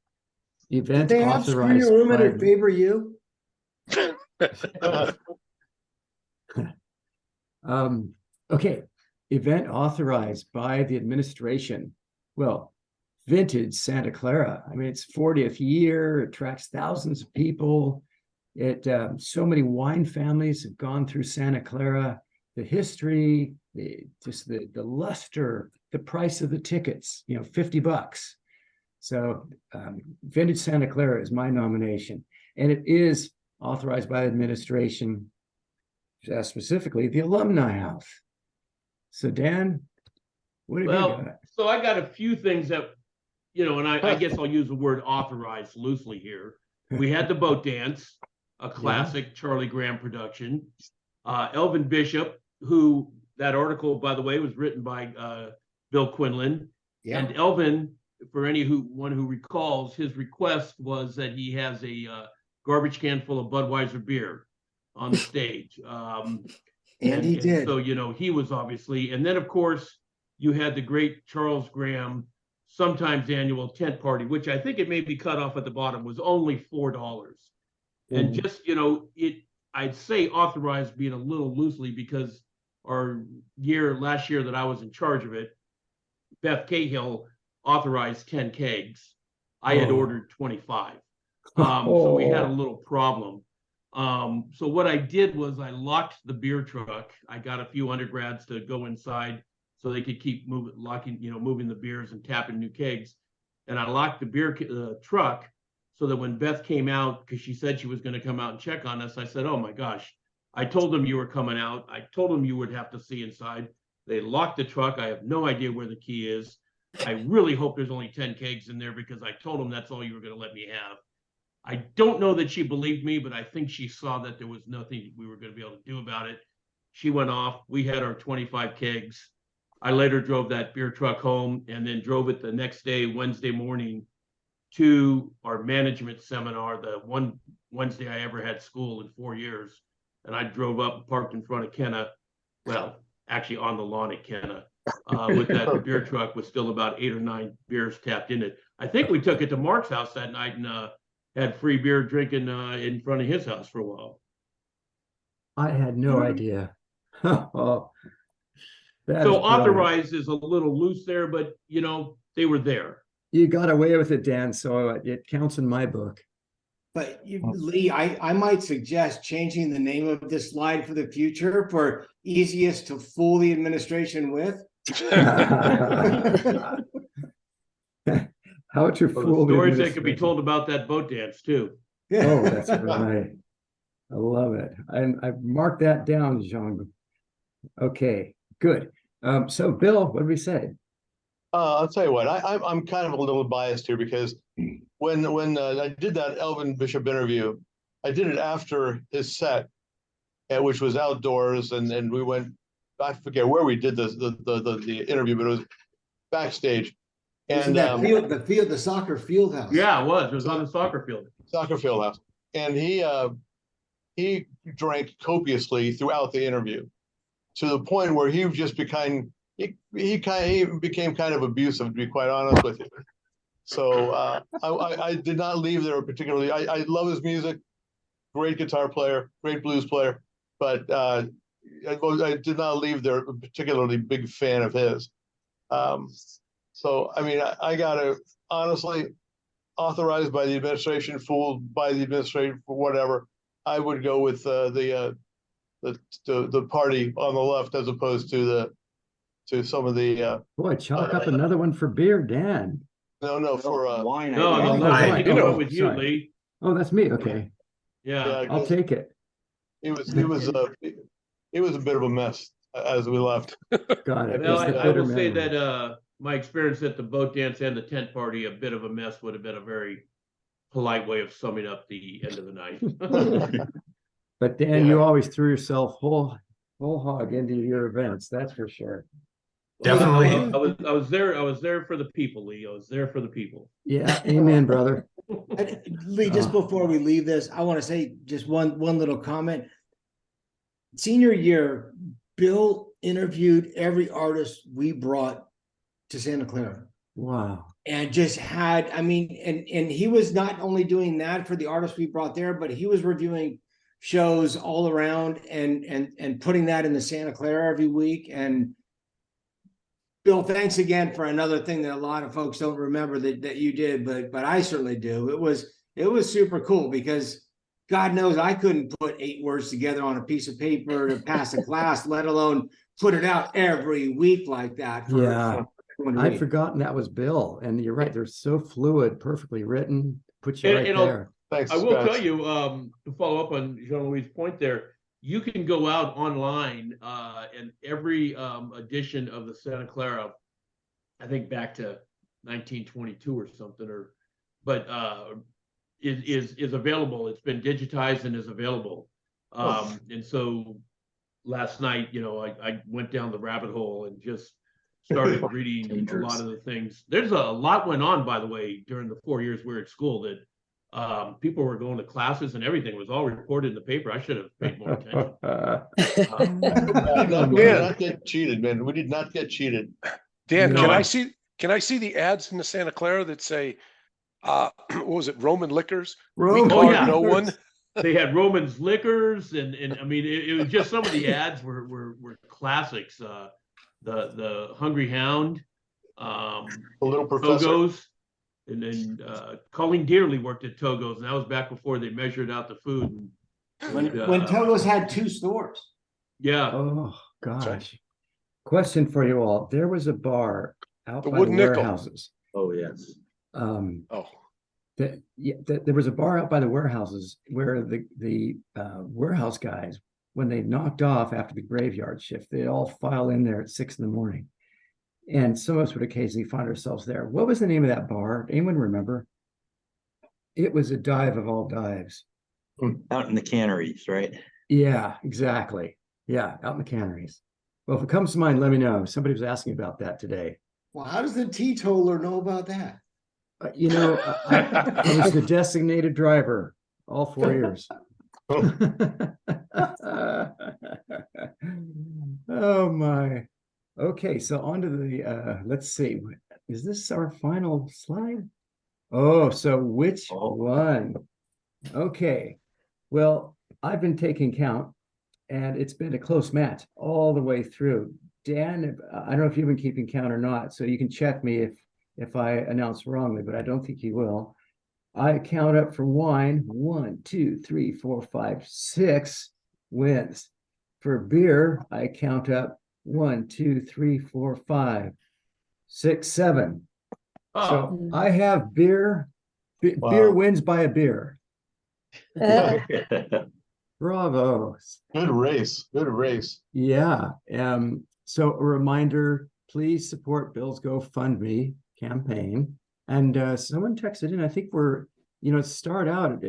event Did they have Screw Your Woman and Favor You? Okay, event authorized by the administration. Well, vintage Santa Clara. I mean, it's 40th year, it attracts thousands of people. So many wine families have gone through Santa Clara. The history, the luster, the price of the tickets, $50. So vintage Santa Clara is my nomination. And it is authorized by administration, specifically the Alumni House. So Dan, what have you got? So I got a few things that, and I guess I'll use the word authorized loosely here. We had the boat dance, a classic Charlie Graham production. Elvin Bishop, who that article, by the way, was written by Bill Quinlan. Yeah. And Elvin, for anyone who recalls, his request was that he has a garbage can full of Budweiser beer on the stage. And he did. So, he was obviously, and then of course, you had the great Charles Graham, sometimes annual tent party, which I think it may be cut off at the bottom, was only $4. And just, I'd say authorized being a little loosely because last year that I was in charge of it, Beth Cahill authorized 10 kegs. I had ordered 25. So we had a little problem. So what I did was I locked the beer truck. I got a few undergrads to go inside so they could keep moving the beers and tapping new kegs. And I locked the beer truck so that when Beth came out, because she said she was going to come out and check on us, I said, oh my gosh, I told them you were coming out. I told them you would have to see inside. They locked the truck. I have no idea where the key is. I really hope there's only 10 kegs in there because I told them that's all you were going to let me have. I don't know that she believed me, but I think she saw that there was nothing we were going to be able to do about it. She went off. We had our 25 kegs. I later drove that beer truck home and then drove it the next day, Wednesday morning, to our management seminar, the one Wednesday I ever had school in 4 years. And I drove up and parked in front of Kenna. Well, actually on the lawn at Kenna with that beer truck with still about 8 or 9 beers tapped in it. I think we took it to Mark's house that night and had free beer drinking in front of his house for a while. I had no idea. So authorized is a little loose there, but they were there. You got away with it, Dan, so it counts in my book. But Lee, I might suggest changing the name of this slide for the future for easiest to fool the administration with. How to Well, fool the the stories that could be administration. told about that boat dance too. Oh, that's right. I love it. I've marked that down, Jean. Okay, good. So Bill, what did we say? I'll tell you what, I'm kind of a little biased here because when I did that Elvin Bishop interview, I did it after his set, which was outdoors, and we went, I forget where we did the interview, but it was backstage. And the soccer field house. Yeah, it was on the soccer field. Soccer field house. And he drank copiously throughout the interview to the point where he just became he became kind of abusive, to be quite honest with you. So I did not leave there particularly. I love his music, great guitar player, great blues player, but I did not leave there a particularly big fan of his. So I mean, I gotta honestly, authorized by the administration, fooled by the administration, for whatever, I would go with the party on the left as opposed to some of the Boy, chalk up another one for beer, Dan. no for wine. No, I think I went with you, Lee. Oh, that's me. Okay, Yeah. I'll take it. It was a bit of a mess as we left. Got it. Well, It's the I will bitter say memory. that my experience at the boat dance and the tent party, a bit of a mess would have been a very polite way of summing up the end of the night. But Dan, you always threw yourself whole hog into your events. That's for sure. Definitely. I was there for the people, Lee. I was there for the people. Yeah, amen, brother. Lee, just before we leave this, I want to say just one little comment. Senior year, Bill interviewed every artist we brought to Santa Clara. Wow. And just had, I mean, and he was not only doing that for the artists we brought there, but he was reviewing shows all around and putting that in the Santa Clara every week. And Bill, thanks again for another thing that a lot of folks don't remember that you did, but I certainly do. It was super cool because God knows I couldn't put 8 words together on a piece of paper to pass a class, let alone put it out every week like that. I'd forgotten that was Bill, and you're right. They're so fluid, perfectly written. Put you right there. Thanks, I will tell you, to follow up on Jean-Louis' point there, you can go out online and every edition of the Santa Clara, I think back to 1922 or something, but is available. It's been digitized and is available. And so last night, I went down the rabbit hole and just started reading a lot of the things. There's a lot went on, by the way, during the 4 years we were at school that people were going to classes and everything was all reported in the paper. I should have paid more attention. We did not get cheated, man. We did not get cheated. Dan, can I see the ads in the Santa Clara that say, what was it, Roman Liquors? We card no one. They had Roman's Liquors, and I mean, it was just some of the ads were classics. The Hungry Hound, The Little Professor. Togo's, and then Colleen Dearly worked at Togo's, and that was back before they measured out the food. When Togo's had 2 stores. Yeah. Oh gosh. Question for you all. There was a bar out by the Wood Nickel. warehouses. Oh, yes. There was a bar out by the warehouses where the warehouse guys, when they knocked off after the graveyard shift, they all file in there at 6 a.m. And some of us would occasionally find ourselves there. What was the name of that bar? Anyone remember? It was a dive of all dives. Out in the canneries, right? Yeah, exactly. Yeah, out in the canneries. Well, if it comes to mind, let me know. Somebody was asking about that today. Well, how does the teetotaler know about that? I was the designated driver all 4 years. Oh my. Okay, so on to the let's see. Is this our final slide? Oh, so which one? Okay. Well, I've been taking count and it's been a close match all the way through. Dan, I don't know if you've been keeping count or not, so you can check me if I announce wrongly, but I don't think he will. I count up for wine, 1, 2, 3, 4, 5, 6 wins. For beer, I count up 1, 2, 3, 4, 5, 6, 7. Oh, So I have beer. Beer Wow. wins by a beer. Bravo. Good race. Good race. Yeah. So a reminder, please support Bill's GoFundMe campaign. And someone texted in, I think we're, start out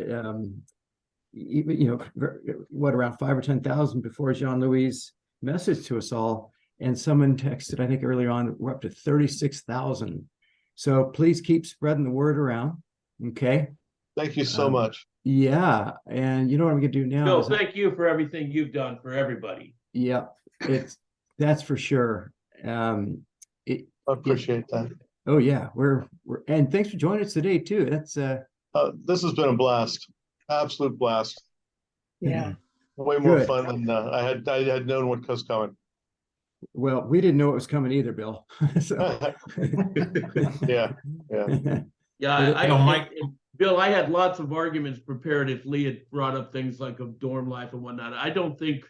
what, around 5 or 10,000 before Jean-Louis' message to us all. And someone texted, I think earlier on, we're up to 36,000. So please keep spreading the word around. Okay. Thank you so much. Yeah. And you know what I'm going to do now? Bill, thank you for everything you've done for everybody. Yeah, that's for sure. I appreciate that. Oh yeah, we're and thanks for joining us today too. That's this has been a blast. Absolute blast. Yeah. Way more Good. fun than I had known what was coming. Well, we didn't know it was coming either, Bill. Yeah. Yeah, Bill, I had lots of arguments prepared if Lee had brought up things like of dorm life and whatnot. I don't think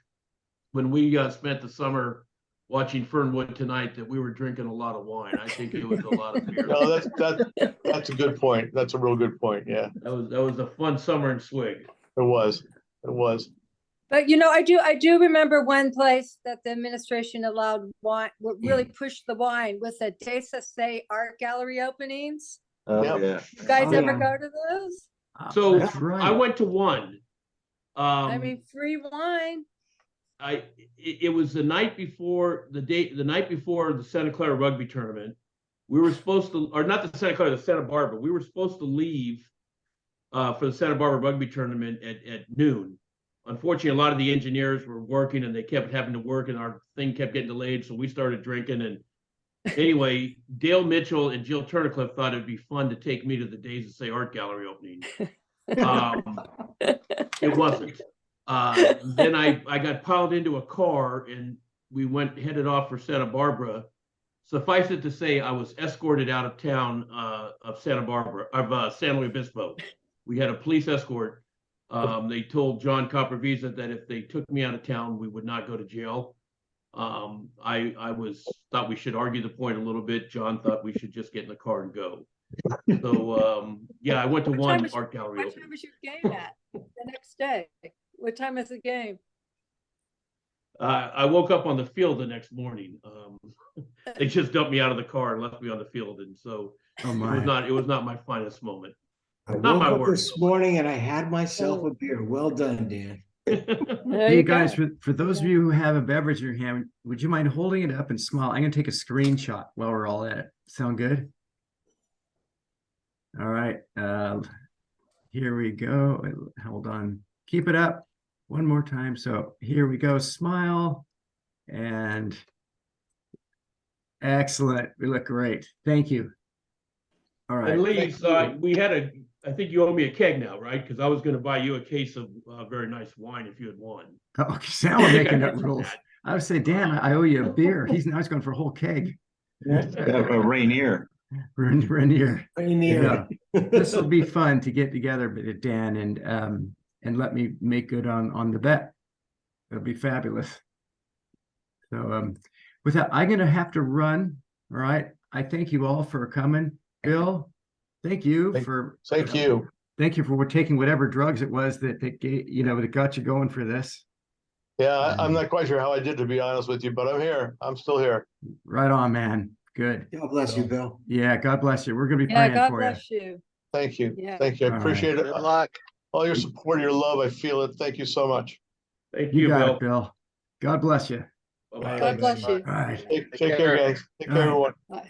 when we spent the summer watching Fernwood tonight that we were drinking a lot of wine. I think it was a lot of beer. No, that's a good point. That's a real good point. Yeah. That was a fun summer in Swig. It was. But I do remember one place that the administration allowed wine, really pushed the wine, with the Desase art gallery openings. Oh, yeah. You guys ever go to those? So right. I went to one. I mean, free wine. It was the night before the night before the Santa Clara rugby tournament. We were supposed to, or not the Santa Clara, the Santa Barbara. We were supposed to leave for the Santa Barbara rugby tournament at noon. Unfortunately, a lot of the engineers were working and they kept having to work, and our thing kept getting delayed. So we started drinking. And anyway, Dale Mitchell and Jill Turnercliff thought it'd be fun to take me to the Desase Art Gallery opening. It wasn't. Then I got piled into a car and we headed off for Santa Barbara. Suffice it to say, I was escorted out of town of Santa Barbara, of San Luis Obispo. We had a police escort. They told John Coppervisa that if they took me out of town, we would not go to jail. I thought we should argue the point a little bit. John thought we should just get in the car and go. So yeah, I went to one art gallery. What time was your game at the next day? What time is the game? I woke up on the field the next morning. They just dumped me out of the car and left me on the field, and so it was not my finest moment. I Not woke my up worst. this morning and I had myself a beer. Well done, Dan. Hey guys, for those of you who have a beverage in your hand, would you mind holding it up and smile? I'm gonna take a screenshot while we're all at it. Sound good? All right. Here we go. Hold on. Keep it up one more time. So here we go. Smile. And excellent. We look great. Thank you. All right. And Lee, I think you owe me a keg now, right? Because I was going to buy you a case of very nice wine if you had won. Oh, now we're making up rules. I would say, Dan, I owe you a beer. Now he's going for a whole keg. A Rainier. Rainier. Rainier. This will be fun to get together, Dan, and let me make good on the bet. It'll be fabulous. So with that, I'm going to have to run. All right. I thank you all for coming. Bill, thank you for taking whatever drugs it was that that got you going for this. Yeah, I'm not quite sure how I did, to be honest with you, but I'm here. I'm still here. Right on, man. Good. God bless you, Bill. Yeah, God bless you. We're going to be praying God for bless you. Thank you. Yeah. Thank you. I All appreciate it. Good luck. All your support, your love. I feel it. Thank you so much. Thank you. you, Got Bill. it, Bill. God bless you. Bye-bye. God bless you. All right. Take care, guys. Take care, everyone. Bye.